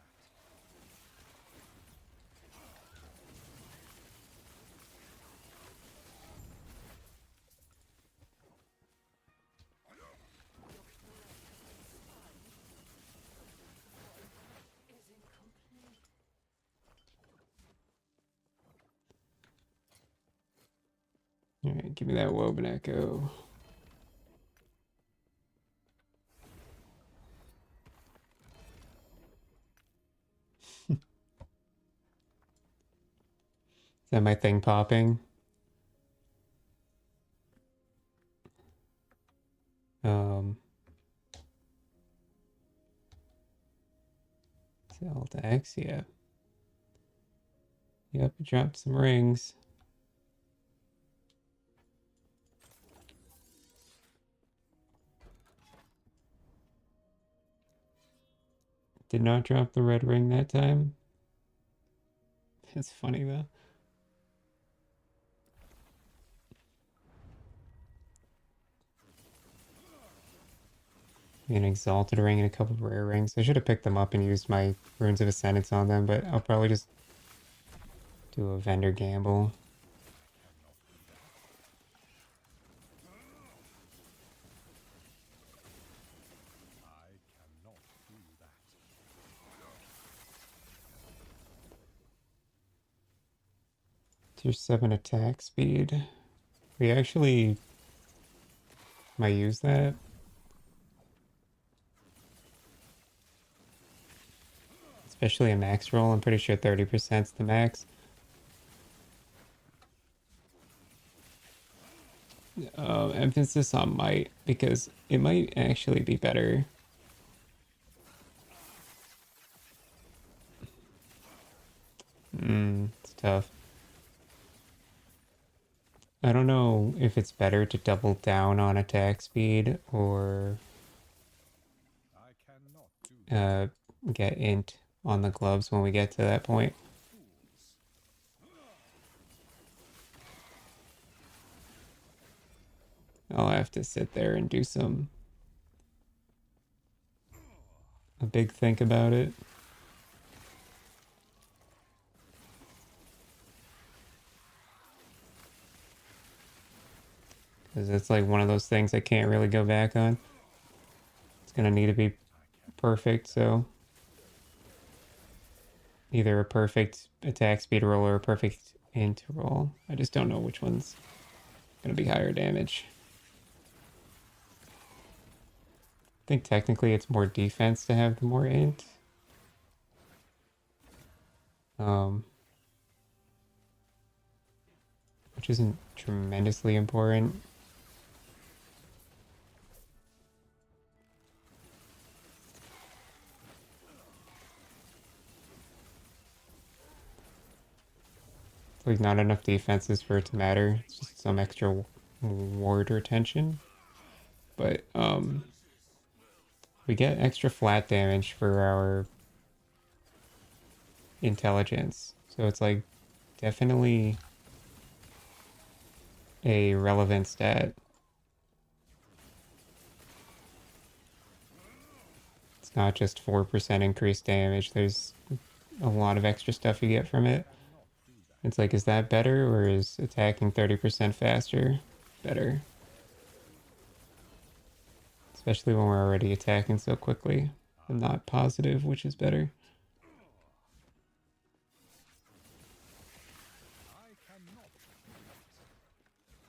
A: Alright, give me that Woven Echo. Is that my thing popping? Zelda X, yeah. Yep, dropped some rings. Did not drop the red ring that time. It's funny though. An exalted ring and a couple of rare rings. I should have picked them up and used my runes of ascendance on them, but I'll probably just do a vendor gamble. Tier 7 attack speed. We actually might use that. Especially a max roll. I'm pretty sure 30% is the max. Emphasis on might, because it might actually be better. It's tough. I don't know if it's better to double down on attack speed or
B: I cannot do
A: get int on the gloves when we get to that point. I'll have to sit there and do a big think about it. Because it's like one of those things I can't really go back on. It's gonna need to be perfect, so either a perfect attack speed roll or a perfect int roll. I just don't know which one's gonna be higher damage. I think technically it's more defense to have the more int. Which isn't tremendously important. It's like not enough defenses for it to matter. It's just some extra ward retention. But we get extra flat damage for our intelligence. So it's like definitely a relevant stat. It's not just 4% increased damage. There's a lot of extra stuff you get from it. It's like, is that better or is attacking 30% faster better? Especially when we're already attacking so quickly. I'm not positive which is better.
B: I cannot. I cannot do that.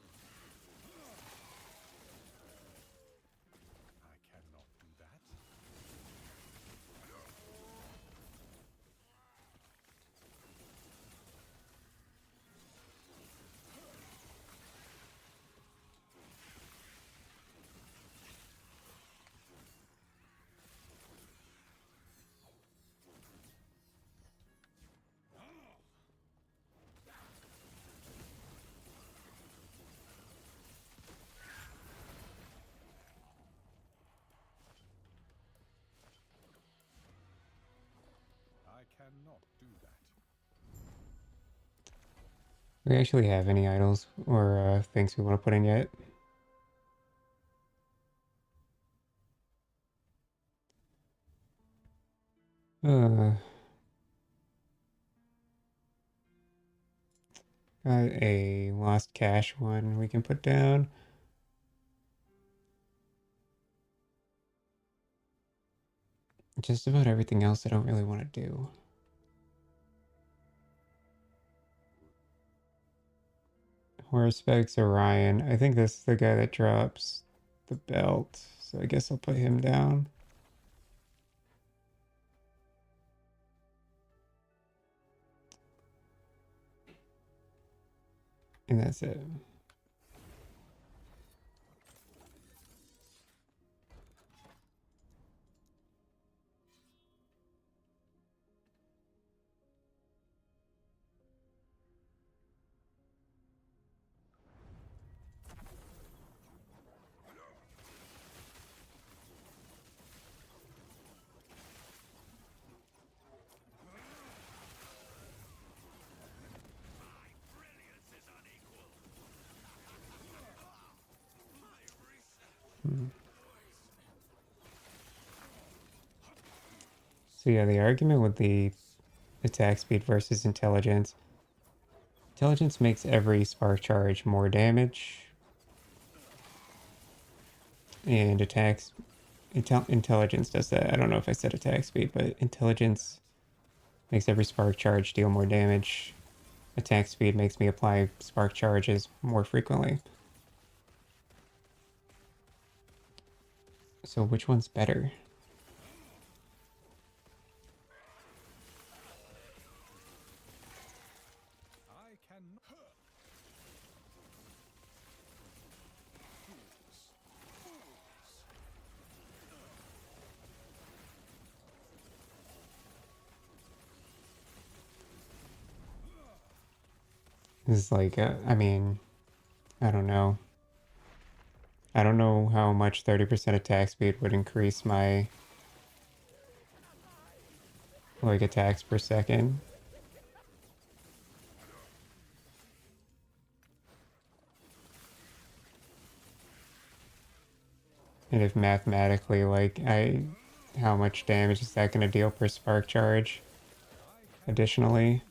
B: I cannot do that.
A: Do we actually have any idols or things we want to put in yet? Got a lost cash one we can put down. Just about everything else I don't really want to do. Horseback's Orion. I think this is the guy that drops the belt. So I guess I'll put him down. And that's it. So yeah, the argument with the attack speed versus intelligence. Intelligence makes every spark charge more damage. And intelligence does that. I don't know if I said attack speed, but intelligence makes every spark charge deal more damage. attack speed makes me apply spark charges more frequently. So which one's better?
B: I cannot.
A: It's like, I mean, I don't know. I don't know how much 30% attack speed would increase my, like, attacks per second. And if mathematically, like, how much damage is that going to deal per spark charge additionally?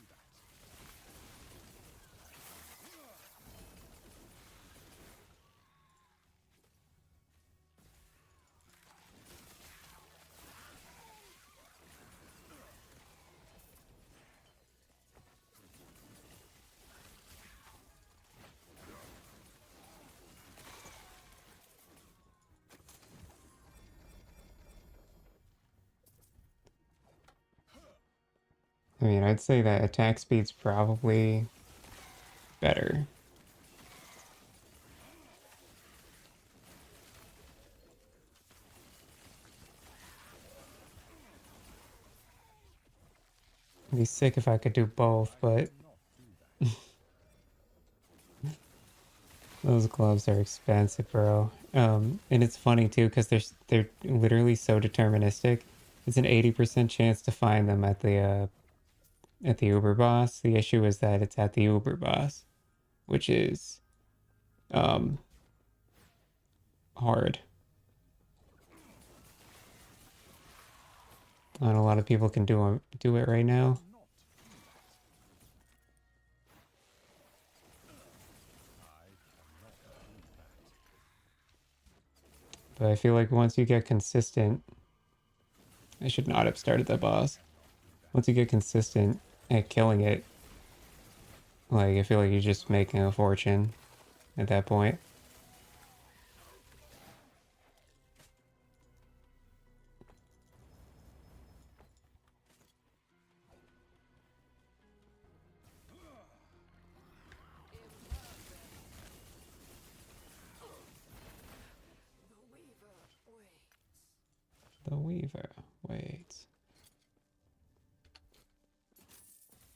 A: I mean, I'd say that attack speed's probably better. It'd be sick if I could do both, but those gloves are expensive, bro. And it's funny too, because they're literally so deterministic. It's an 80% chance to find them at the Uber boss. The issue is that it's at the Uber boss, which is um hard. Not a lot of people can do it right now. But I feel like once you get consistent, I should not have started the boss. Once you get consistent at killing it, like I feel like you're just making a fortune at that point.
F: The Weaver waits.
A: The Weaver waits.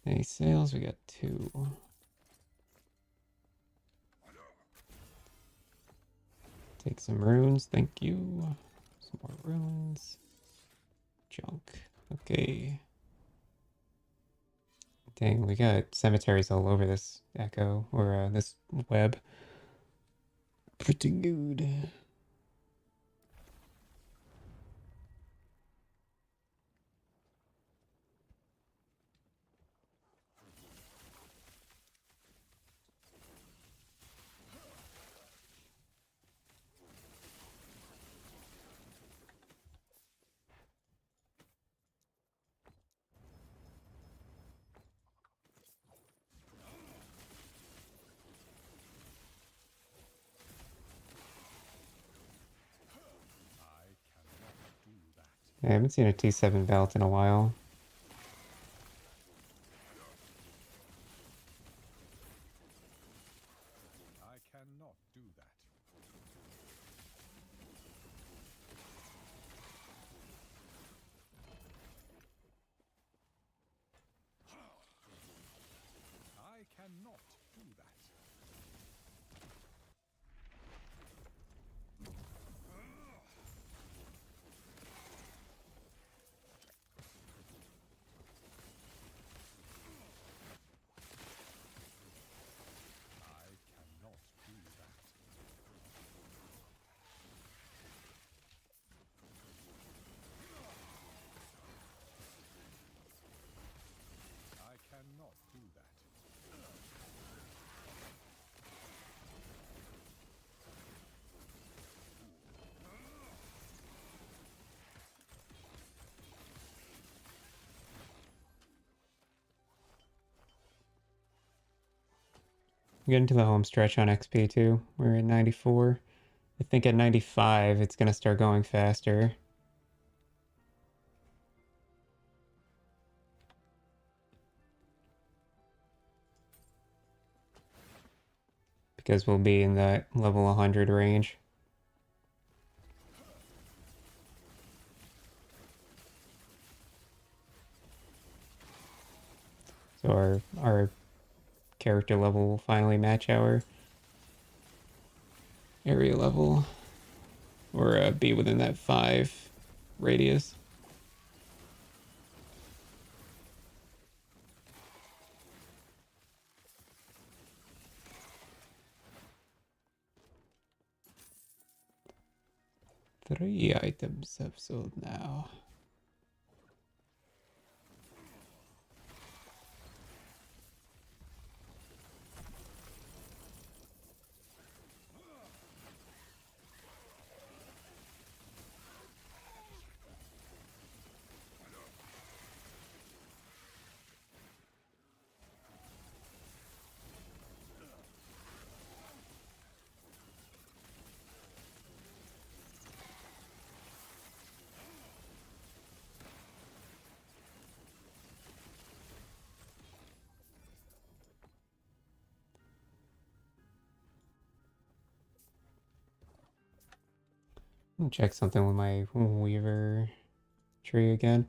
A: Any sales? We got 2. Take some runes, thank you. Some more runes. Junk. Okay. Dang, we got cemeteries all over this echo, or this web. Pretty good. I haven't seen a T7 belt in a while.
B: I cannot do that. I cannot do that. I cannot do that. I cannot do that.
A: I'm getting to the home stretch on XP too. We're at 94. I think at 95 it's gonna start going faster. Because we'll be in that level 100 range. So our character level will finally match our area level, or be within that 5 radius. Three items have sold now. Check something with my Weaver tree again.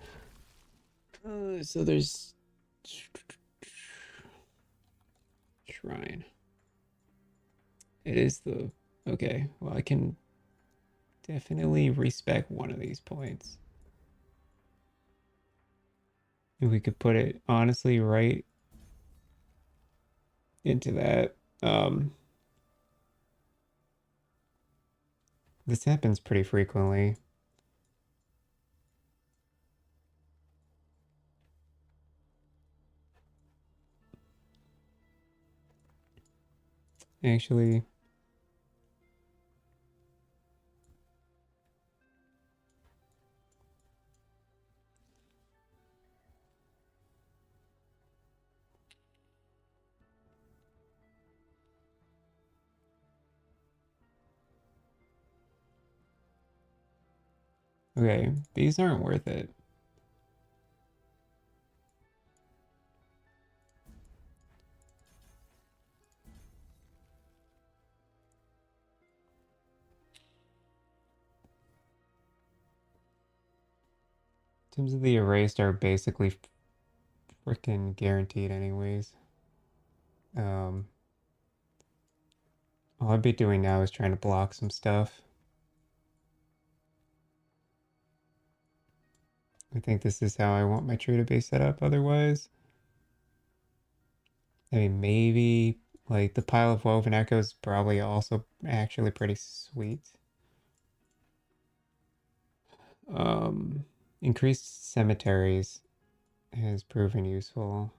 A: So there's shrine. It is the okay. Well, I can definitely respec one of these points. If we could put it honestly right into that. This happens pretty frequently. Actually, okay, these aren't worth it. In terms of the erased are basically freaking guaranteed anyways. All I'd be doing now is trying to block some stuff. I think this is how I want my tree to be set up otherwise. I mean, maybe like the pile of woven echoes probably also actually pretty sweet. Um, Increased cemeteries has proven useful.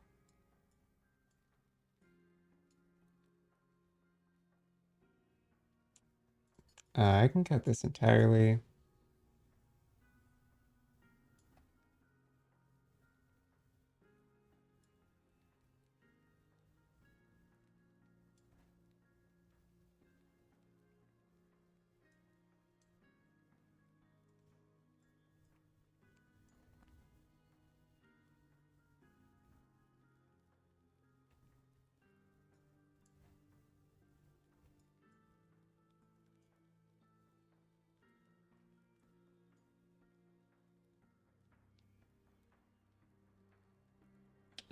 A: I can cut this entirely.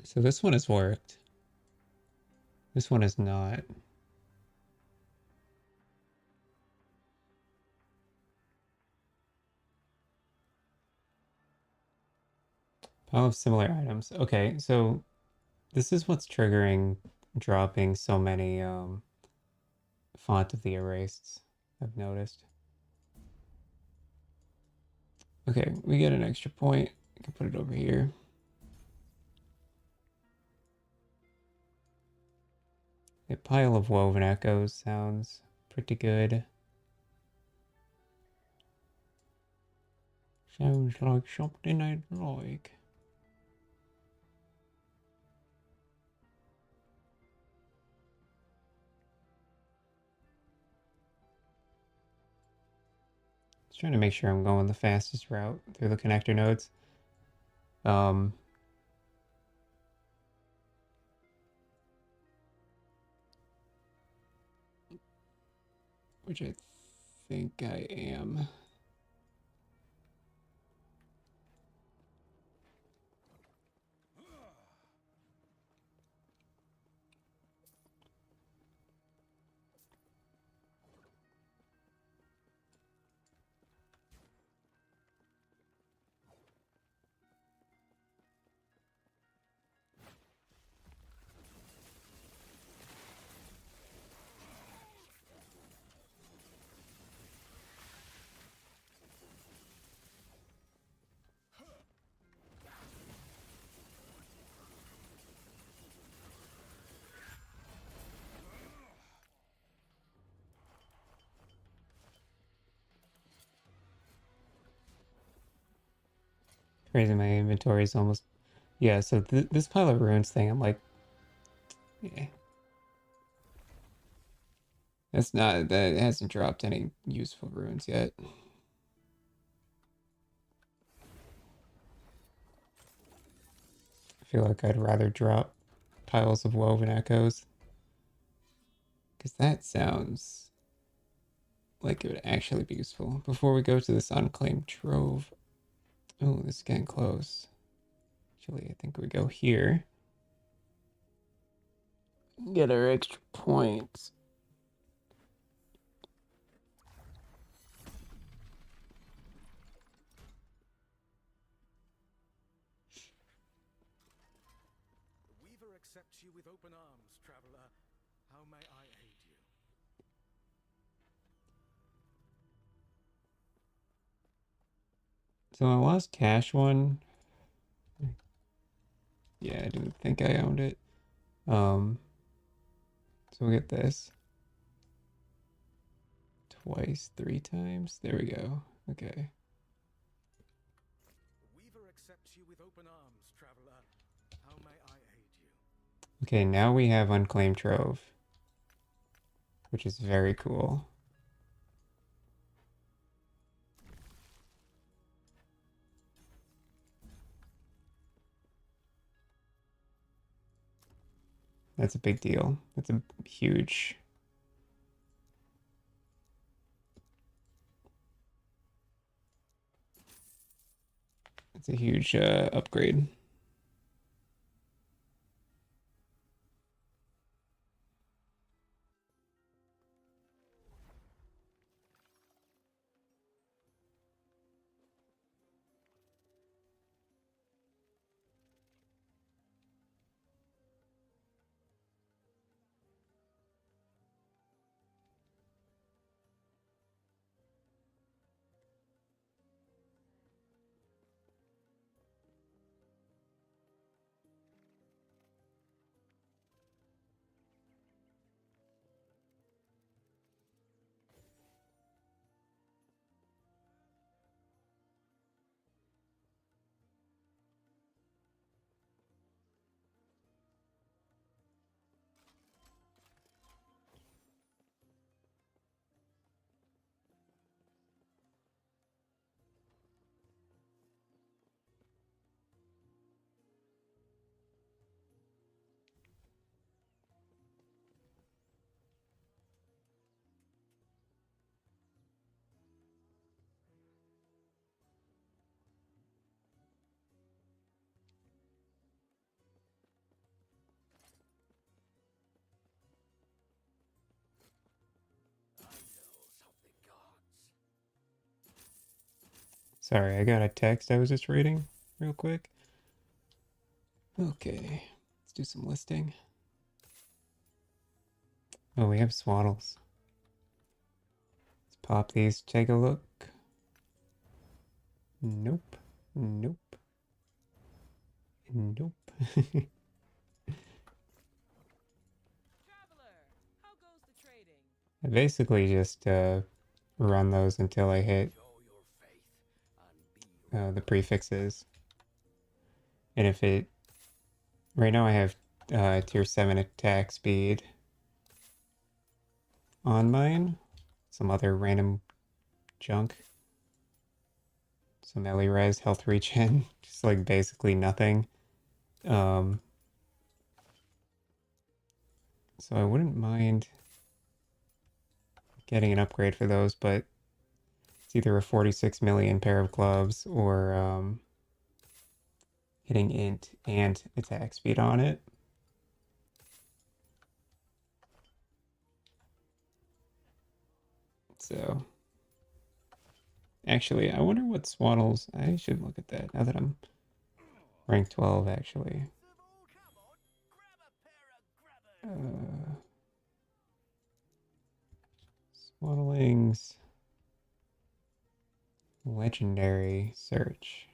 A: So this one has worked. This one is not. Pile of similar items. Okay, so this is what's triggering dropping so many font of the erased, I've noticed. Okay, we get an extra point. I can put it over here. A pile of woven echoes sounds pretty good. Sounds like something I'd like. Just trying to make sure I'm going the fastest route through the connector nodes. Um, which I think I am. Crazy, my inventory is almost... Yeah, so this pile of runes thing, I'm like... Yeah. That's not... That hasn't dropped any useful runes yet. I feel like I'd rather drop piles of woven echoes. Because that sounds like it would actually be useful. Before we go to this unclaimed trove... Oh, this is getting close. Actually, I think we go here. Get our extra points.
C: The Weaver accepts you with open arms, traveler. How may I aid you?
A: So my last cash one... Yeah, I didn't think I owned it. So we'll get this. Twice, 3 times. There we go. Okay.
C: The Weaver accepts you with open arms, traveler. How may I aid you?
A: Okay, now we have Unclaimed Trove, which is very cool. That's a big deal. That's a huge... It's a huge upgrade. Sorry, I got a text I was just reading real quick. Okay, let's do some listing. Oh, we have swaddles. Let's pop these, take a look. Nope. Nope. Nope.
G: Traveler, how goes the trading?
A: I basically just run those until I hit
C: Show your faith and be
A: the prefixes. And if it... Right now I have tier 7 attack speed on mine. Some other random junk. So melee res, health regen, just like basically nothing. Um, so I wouldn't mind getting an upgrade for those, but it's either a 46 million pair of gloves or hitting int and attack speed on it. So actually, I wonder what Swaddles. I should look at that now that I'm rank 12 actually. Swaddling's legendary search.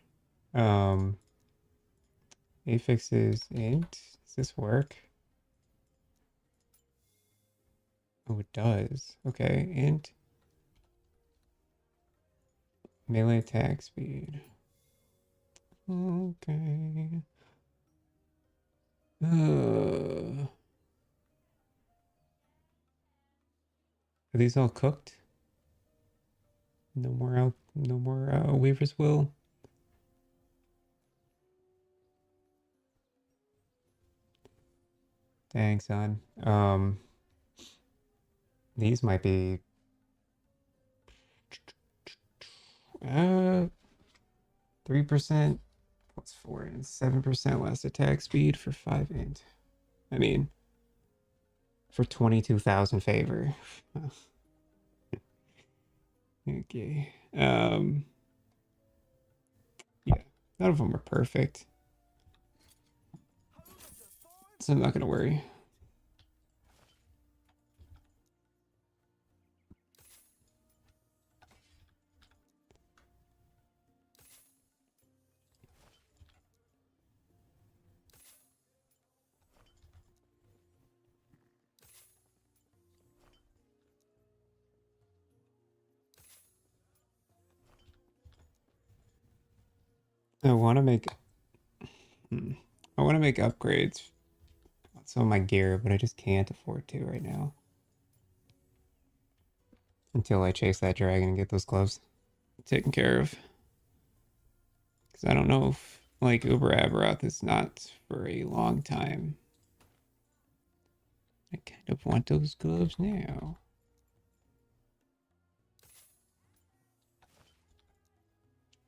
A: Affixes int. Does this work? Oh, it does. Okay, int melee attack speed. Okay. Are these all cooked? No more Weaver's Will. Dang, son. These might be 3% plus 4 and 7% less attack speed for 5 int. I mean, for 22,000 favor. Okay. Yeah, none of them are perfect. So I'm not gonna worry. I want to make I want to make upgrades on some of my gear, but I just can't afford to right now. Until I chase that dragon and get those gloves taken care of. Because I don't know if, like, Uber Aberoth is not for a long time. I kind of want those gloves now.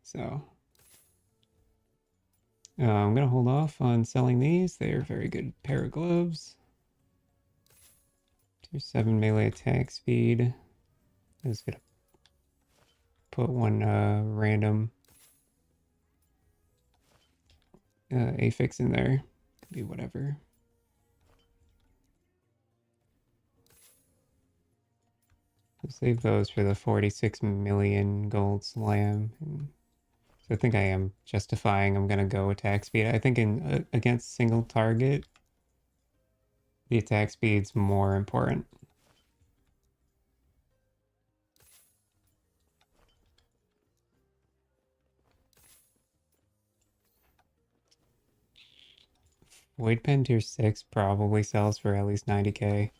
A: So, I'm going to hold off on selling these. They are very good pair of gloves. Tier 7 melee attack speed. I'm just going to put one random affix in there. Could be whatever. I'll save those for the 46 million gold slam. And so I think I am justifying I'm going to go attack speed. I think in against single target, the attack speed's more important. Void Pen tier 6 probably sells for at least 90k.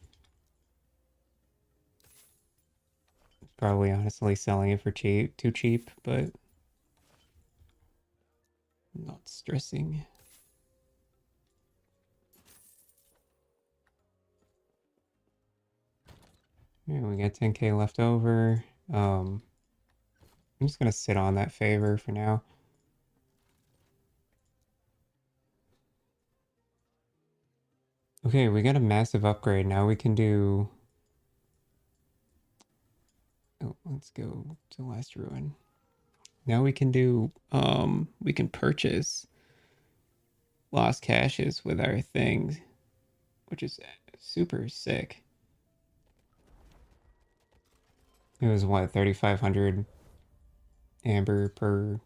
A: Probably honestly selling it for cheap, too cheap, but not stressing. Yeah, we got 10k left over. I'm just gonna sit on that favor for now. Okay, we got a massive upgrade. Now we can do... Oh, let's go to Last Ruin. Now we can do, we can purchase lost caches with our things, which is super sick. It was what, 3,500 amber per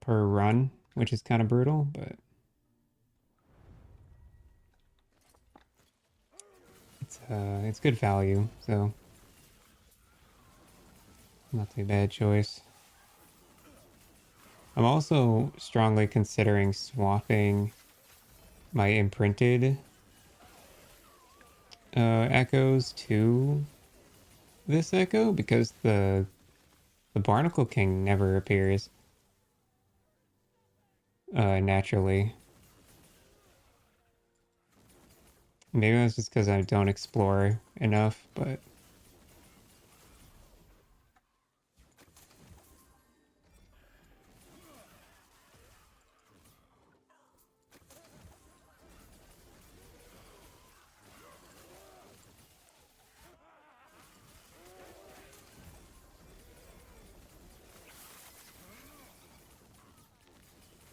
A: run, which is kind of brutal, but it's good value, so not too bad choice. I'm also strongly considering swapping my imprinted echoes to this echo because the The Barnacle King never appears naturally. Maybe that's just because I don't explore enough, but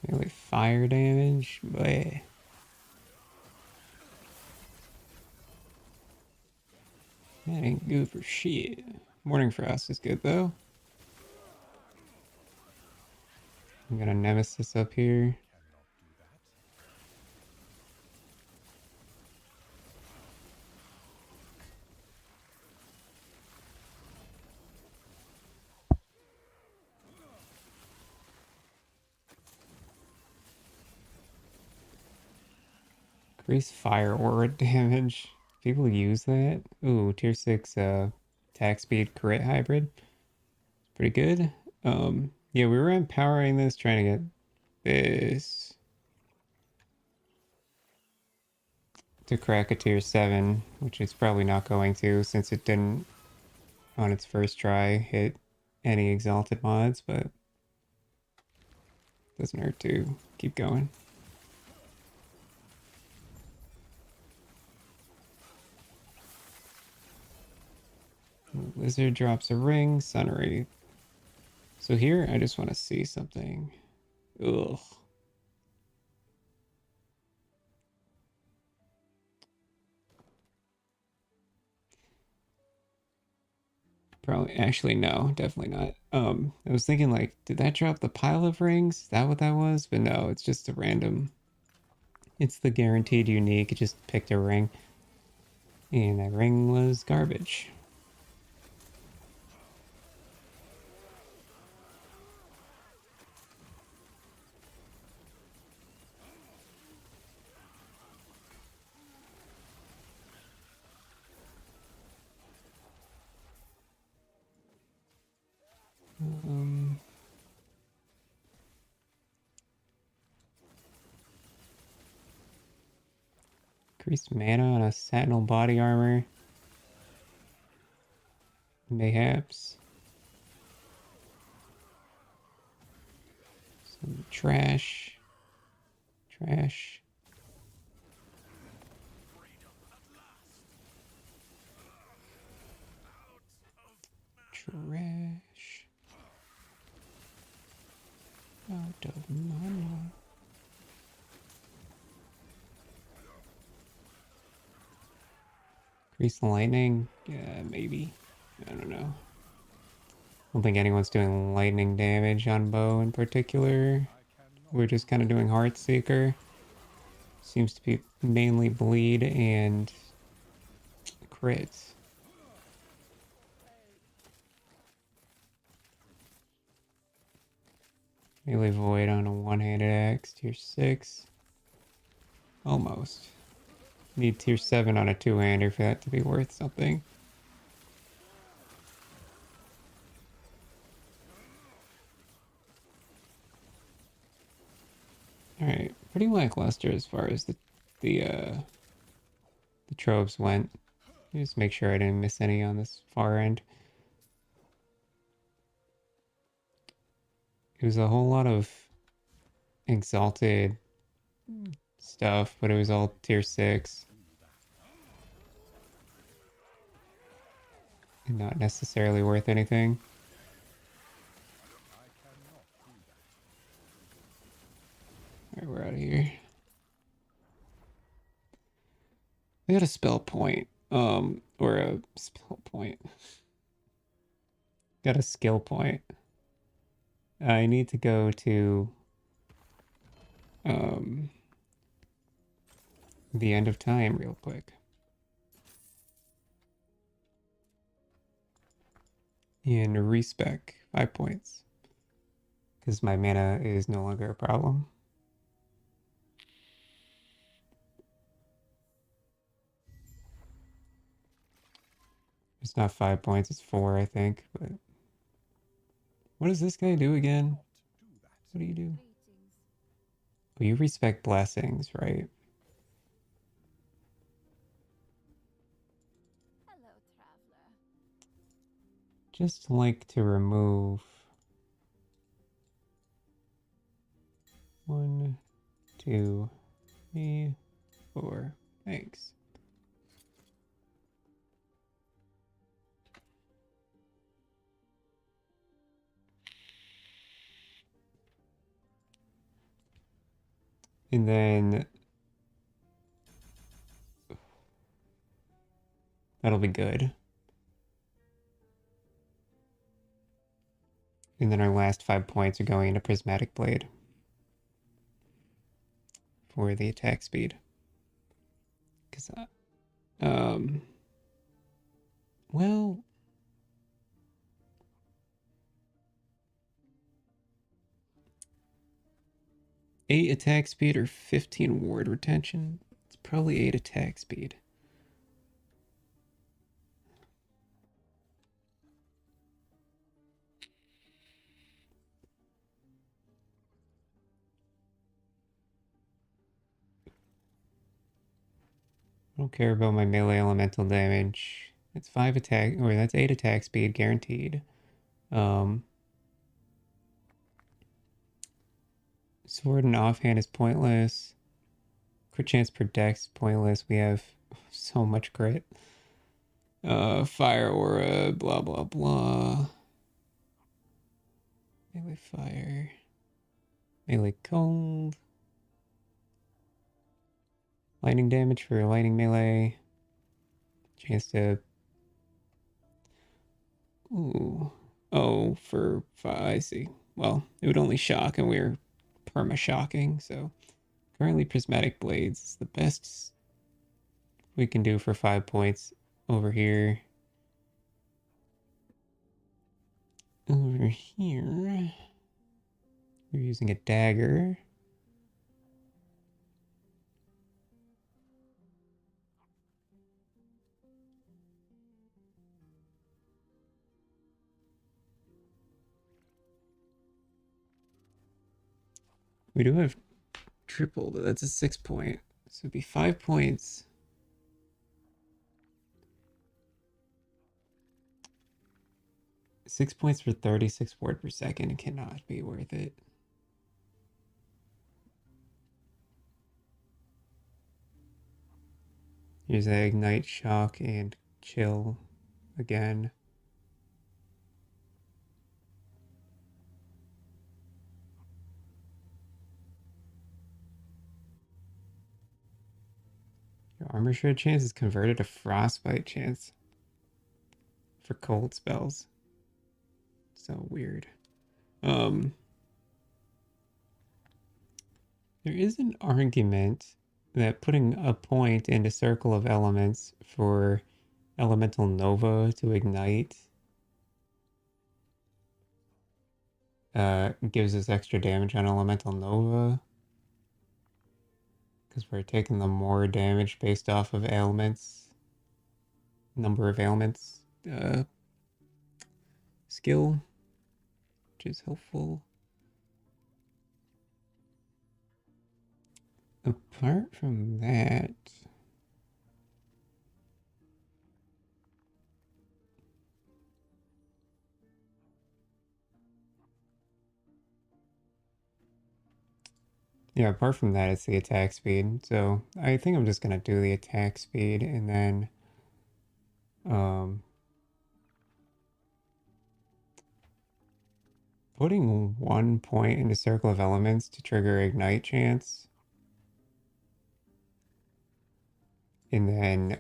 A: really fire damage. Bleh. That ain't good for shit. Morning Frost is good though. I'm gonna Nemesis up here. Increase fire aura damage. People use that. Ooh, tier 6 attack speed crit hybrid. Pretty good. Yeah, we were empowering this, trying to get this to crack a tier 7, which it's probably not going to since it didn't on its first try hit any exalted mods, but doesn't hurt to keep going. Lizard drops a ring, Sunray. So here, I just want to see something. Ugh. Probably, actually, no, definitely not. I was thinking like, did that drop the pile of rings? Is that what that was? But no, it's just a random. It's the guaranteed unique. It just picked a ring. And that ring was garbage. Um, Increased mana on a sentinel body armor. Mayhaps. Some trash. Trash. Trash. Out of mana. Increase lightning? Yeah, maybe. I don't know. I don't think anyone's doing lightning damage on bow in particular. We're just kind of doing Heartseeker. Seems to be mainly bleed and crits. Melee Void on a one-handed axe, tier 6. Almost. Need tier 7 on a two-hander for that to be worth something. Alright, pretty lackluster as far as the tropes went. Just make sure I didn't miss any on this far end. It was a whole lot of exalted stuff, but it was all tier 6. And not necessarily worth anything. Alright, we're out of here. I got a spell point. Or a spell point. Got a skill point. I need to go to the end of time real quick. And respec 5 points. Because my mana is no longer a problem. It's not 5 points, it's 4, I think, but What does this guy do again?
B: Not do that.
A: What do you do?
D: Greetings.
A: Oh, you respect blessings, right?
D: Hello, traveler.
A: Just like to remove 1, 2, 3, 4. Thanks. And then that'll be good. And then our last 5 points are going into Prismatic Blade for the attack speed. Because, well, 8 attack speed or 15 ward retention. It's probably 8 attack speed. I don't care about my melee elemental damage. It's 5 attack, or that's 8 attack speed guaranteed. Sword and offhand is pointless. Crit chance per dex pointless. We have so much crit. Fire aura, blah blah blah. Melee fire. Melee cold. Lightning damage for lightning melee. Chance to. Ooh. Oh, for I see. Well, it would only shock, and we're perma shocking. So currently, prismatic blades is the best we can do for 5 points over here. Over here, we're using a dagger. We do have triple, but that's a 6 point. So it'd be 5 points. Six points for 36 ward per second. It cannot be worth it. Here's a ignite, shock, and chill again. Your armor shred chance is converted to frostbite chance for cold spells. So weird. There is an argument that putting a point into Circle of Elements for Elemental Nova to ignite gives us extra damage on Elemental Nova. Because we're taking the more damage based off of ailments. Number of ailments. Skill. Which is helpful. Apart from that... Yeah, apart from that, it's the attack speed. So I think I'm just going to do the attack speed and then putting 1 point into Circle of Elements to trigger Ignite chance. And then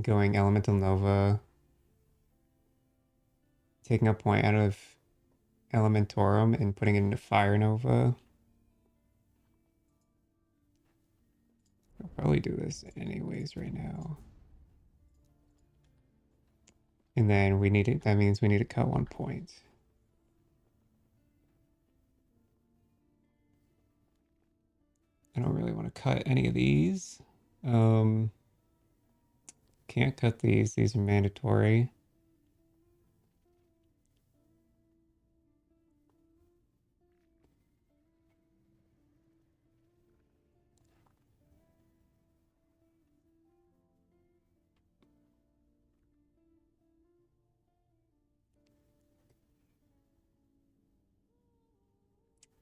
A: going Elemental Nova, taking a point out of Elementorum and putting it into Fire Nova. I'll probably do this anyways right now. And then we need it, that means we need to cut 1 point. I don't really want to cut any of these. Can't cut these are mandatory.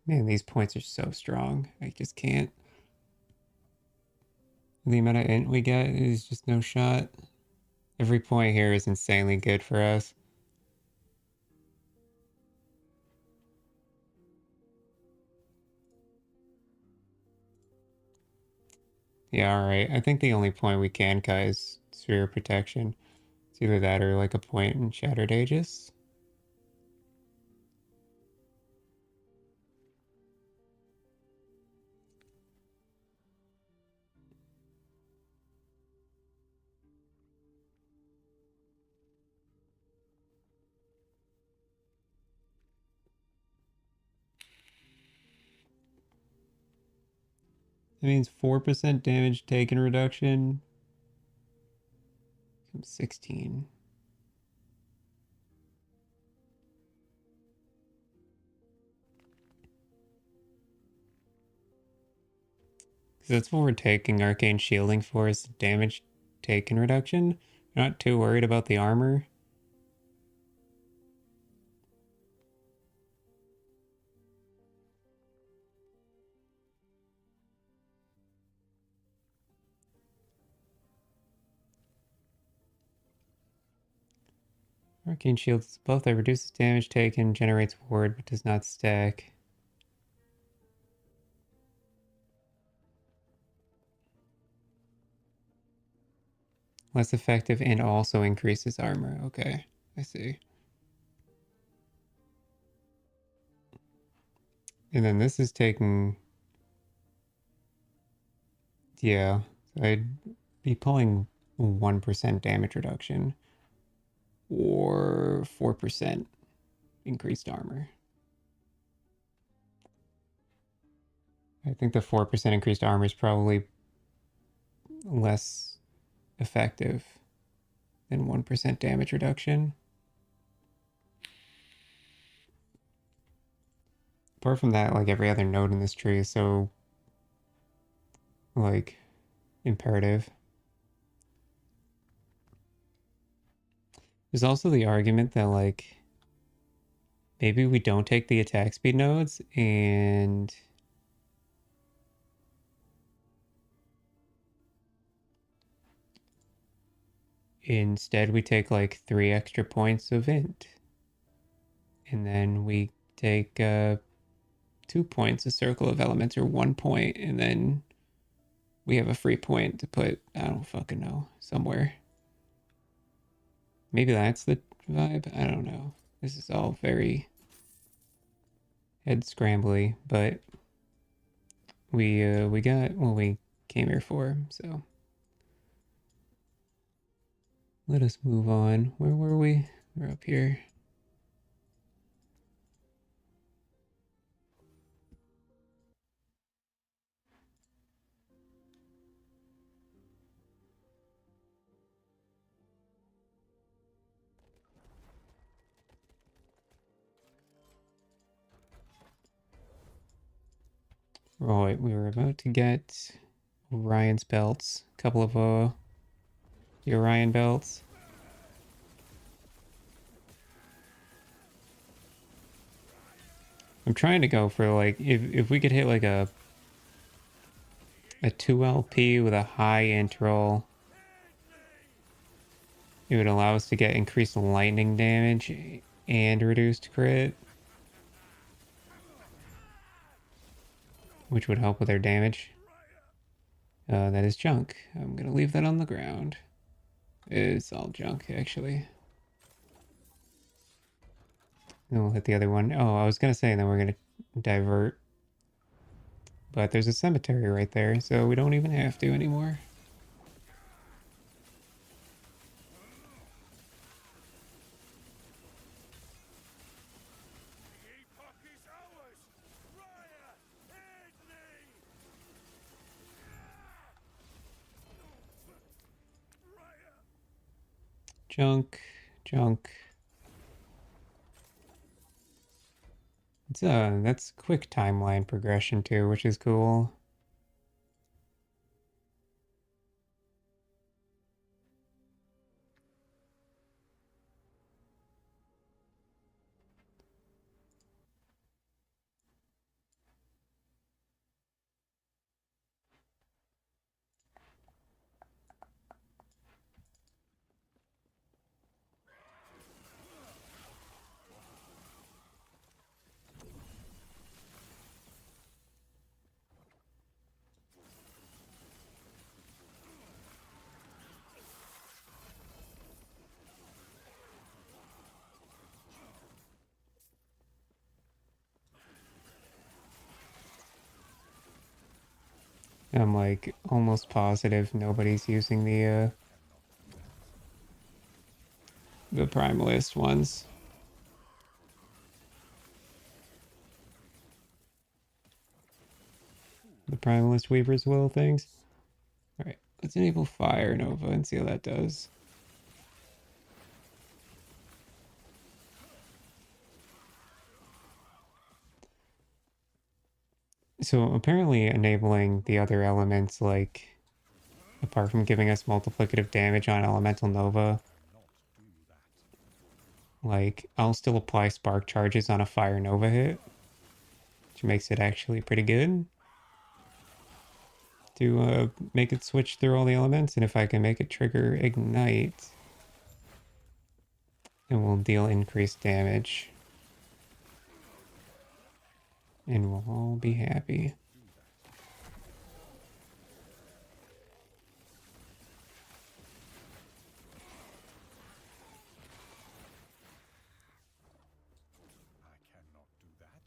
A: Man, these points are so strong. I just can't. The amount of int we get is just no shot. Every point here is insanely good for us. Yeah, alright. I think the only point we can cut is Sphere Protection. It's either that or like a point in Shattered Aegis. That means 4% damage taken reduction. 16. Because that's what we're taking Arcane Shielding for, is damage taken reduction. Not too worried about the armor. Arcane Shield is buff that reduces damage taken, generates ward, but does not stack. Less effective and also increases armor. Okay, I see. And then this is taking... Yeah, so I'd be pulling 1% damage reduction or 4% increased armor. I think the 4% increased armor is probably less effective than 1% damage reduction. Apart from that, like every other node in this tree is so like imperative. There's also the argument that like maybe we don't take the attack speed nodes and instead we take like 3 extra points of int. And then we take 2 points of Circle of Elements, or 1 point, and then we have a free point to put, I don't fucking know, somewhere. Maybe that's the vibe? I don't know. This is all very head scrambly, but we got what we came here for, so let us move on. Where were we? We're up here. Right, we were about to get Orion's belts. A couple of the Orion belts. I'm trying to go for like if we could hit like a 2 LP with a high int roll, it would allow us to get increased lightning damage and reduced crit, which would help with our damage. That is junk. I'm gonna leave that on the ground. It's all junk, actually. Then we'll hit the other one. Oh, I was gonna say, and then we're gonna divert. But there's a cemetery right there, so we don't even have to anymore. Junk, junk. It's that's quick timeline progression too, which is cool. I'm like almost positive nobody's using the Primalist ones. The Primalist Weaver's Will things. Alright, let's enable Fire Nova and see how that does. So apparently enabling the other elements, like, apart from giving us multiplicative damage on Elemental Nova, like, I'll still apply Spark Charges on a Fire Nova hit, which makes it actually pretty good to make it switch through all the elements. And if I can make it trigger Ignite, it will deal increased damage. And we'll all be happy.
B: I cannot do that.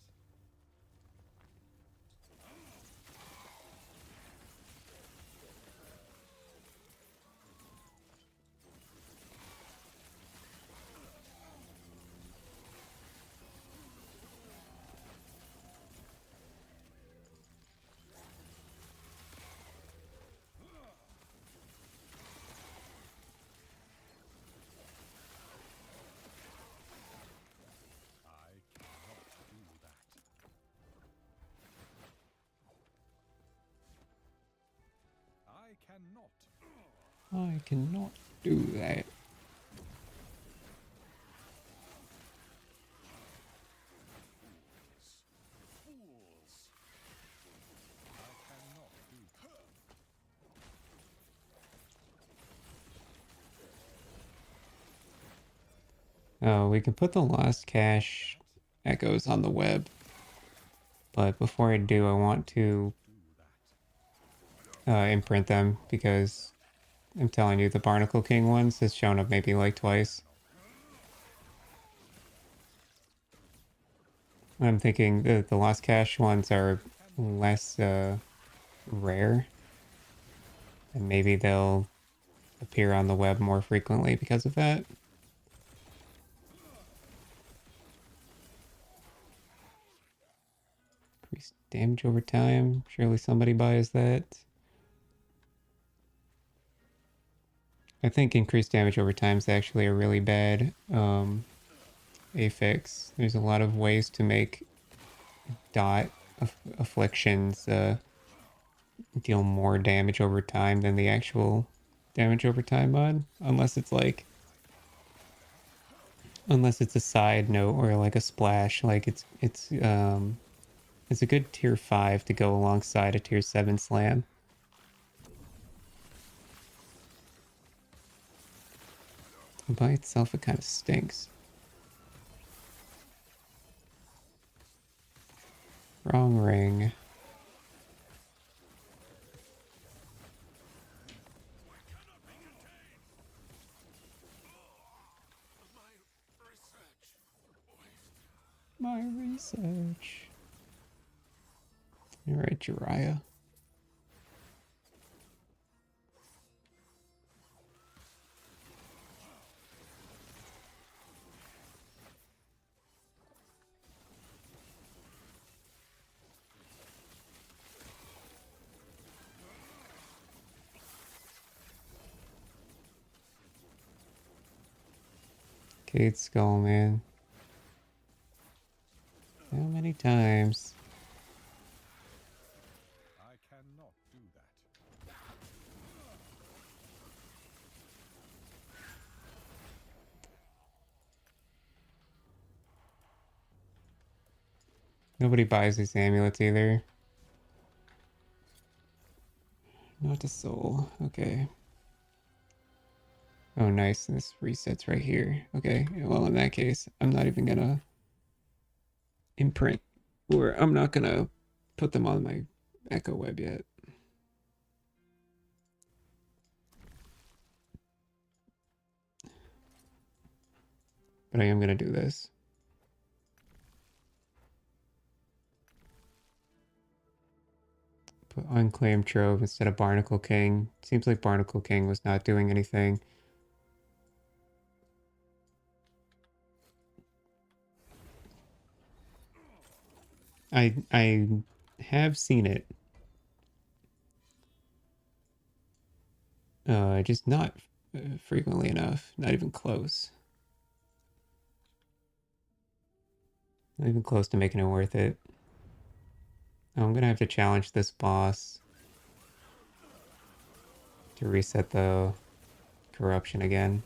B: I cannot do that. I cannot.
A: I cannot do that.
B: Fools. I cannot do that.
A: Oh, we can put the Lost Cache echoes on the web. But before I do, I want to imprint them because I'm telling you, the Barnacle King ones has shown up maybe like twice. I'm thinking the Lost Cache ones are less rare. And maybe they'll appear on the web more frequently because of that. Increased damage over time. Surely somebody buys that. I think increased damage over time is actually a really bad affix. There's a lot of ways to make dot afflictions deal more damage over time than the actual damage over time mod, unless it's a side note or like a splash. Like it's a good tier 5 to go alongside a tier 7 slam. By itself, it kind of stinks. Wrong ring. My research. You're right, Jiraiya. Kate Skull, man. How many times?
B: I cannot do that.
A: Nobody buys these amulets either. Not a soul. Okay. Oh, nice. This resets right here. Okay. Well, in that case, I'm not even gonna imprint, or I'm not gonna put them on my Echo Web yet. But I am gonna do this. Unclaimed Trove instead of Barnacle King. Seems like Barnacle King was not doing anything. I have seen it. Just not frequently enough. Not even close. Not even close to making it worth it. Oh, I'm gonna have to challenge this boss to reset the corruption again.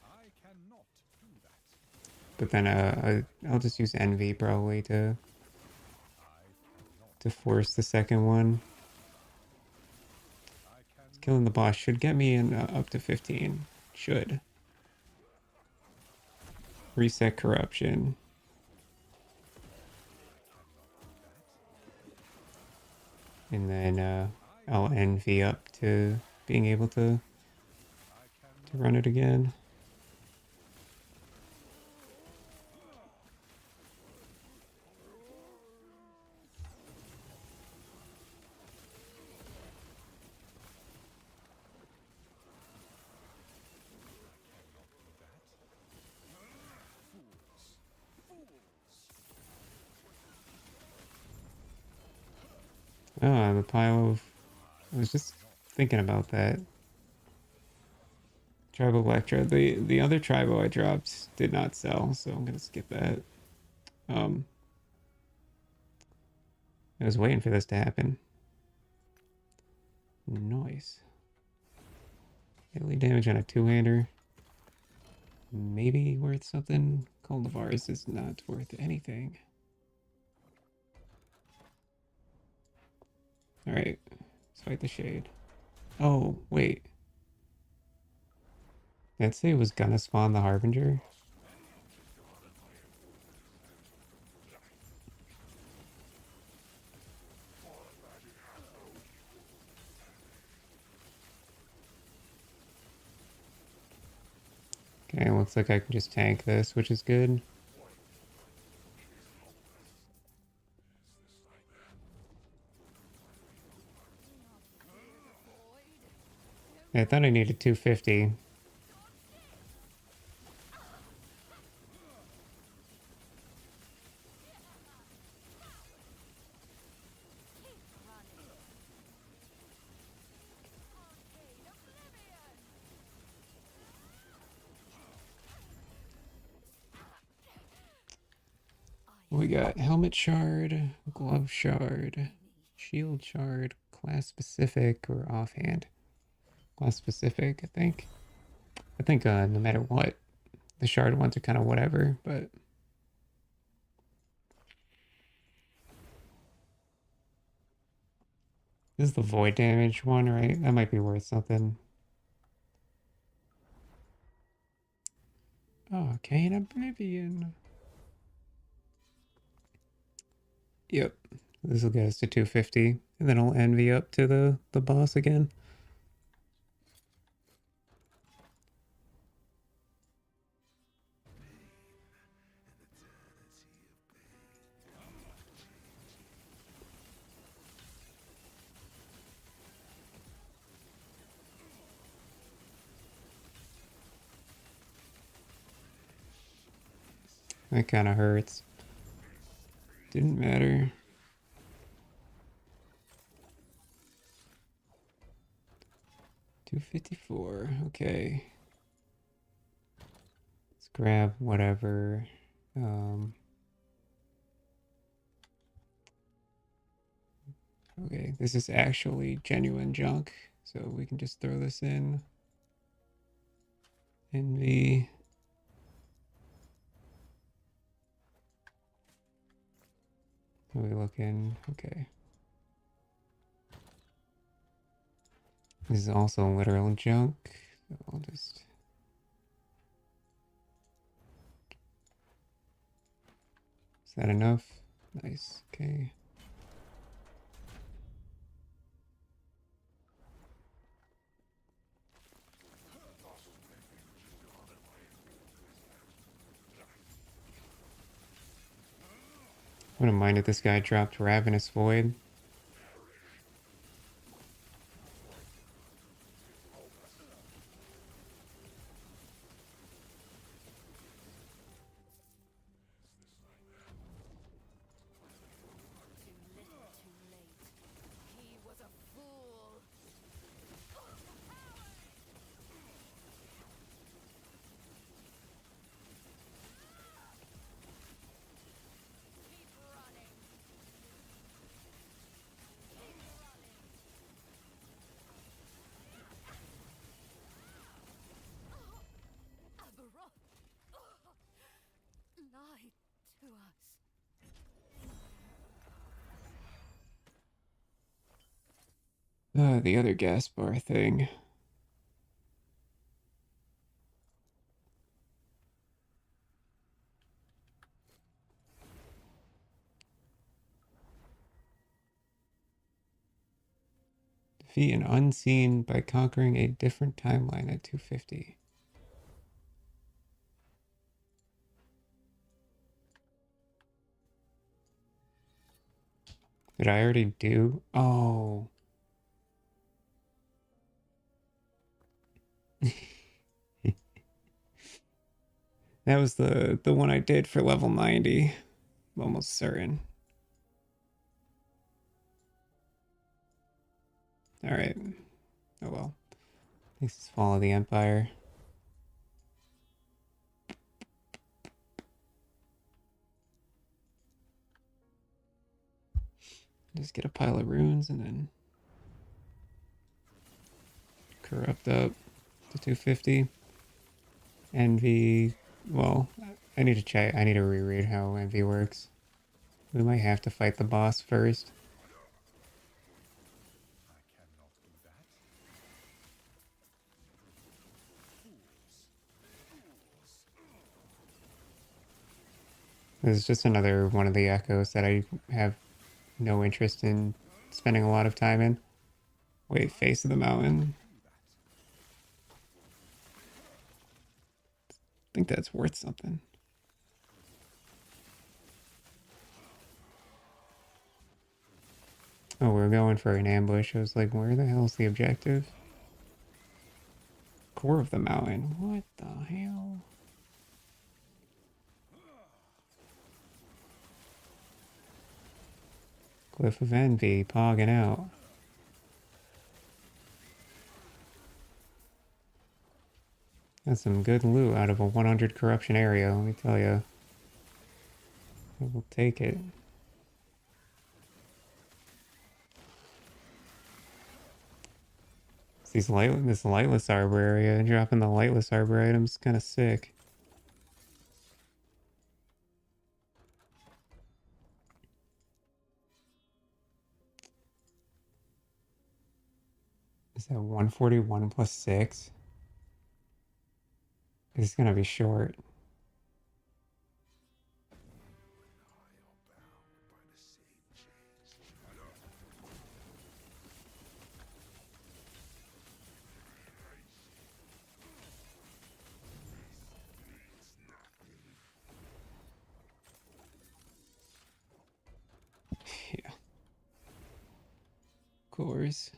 B: I cannot do that.
A: But then I'll just use Envy probably to force the second one.
B: I cannot.
A: Killing the boss should get me in up to 15. Should. Reset corruption. And then I'll Envy up to being able to run it again. Oh, the pile of... I was just thinking about that. Tribal Electra. The other Tribo I dropped did not sell, so I'm gonna skip that. I was waiting for this to happen. Nice. Melee damage on a two-hander. Maybe worth something. Cultivars is not worth anything. Alright, let's fight the Shade. Oh, wait. Did it say it was gonna spawn the Harbinger? Okay, looks like I can just tank this, which is good. I thought I needed 250. We got helmet shard, glove shard, shield shard, class specific or offhand. Class specific, I think. I think no matter what, the shard ones are kind of whatever, but this is the void damage one, right? That might be worth something. Oh, Arcane Oblivion. Yep. This will get us to 250. And then I'll envy up to the boss again. That kind of hurts. Didn't matter. $254. Okay. Let's grab whatever. Okay, this is actually genuine junk, so we can just throw this in. Envy. Are we looking? Okay. This is also literal junk, so I'll just... Is that enough? Nice, okay. Wouldn't mind if this guy dropped Ravenous Void.
D: Too little, too late. He was a fool. Keep running. Keep running. Aberon lied to us.
A: The other gas bar thing. Defeat an unseen by conquering a different timeline at 250. Did I already do? Oh. That was the one I did for level 90. I'm almost certain. Alright. Oh well. This is Fall of the Empire. Just get a pile of runes and then corrupt up to 250. Envy. Well, I need to check. I need to reread how Envy works. We might have to fight the boss first.
B: I cannot do that.
A: This is just another one of the echoes that I have no interest in spending a lot of time in. Wait, Face of the Mountain. I think that's worth something. Oh, we're going for an ambush. I was like, where the hell's the objective? Core of the mountain. What the hell? Cliff of Envy, pogging out. That's some good loot out of a 100 corruption area, let me tell you. I will take it. This lightless arbor area, dropping the lightless arbor items, kind of sick. Is that 141 plus 6? It's gonna be short. Yeah. Of course.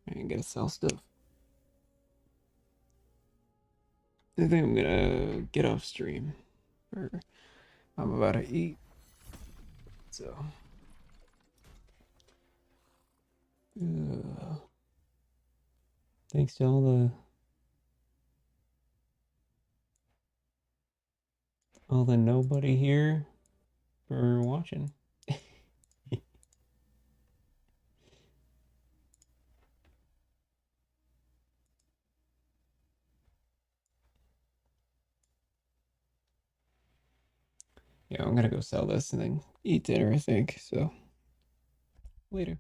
A: I ain't gonna sell stuff. I think I'm gonna get off stream. Or I'm about to eat. So. Thanks to all the nobody here for watching. Yeah, I'm gonna go sell this and then eat dinner, I think. So later.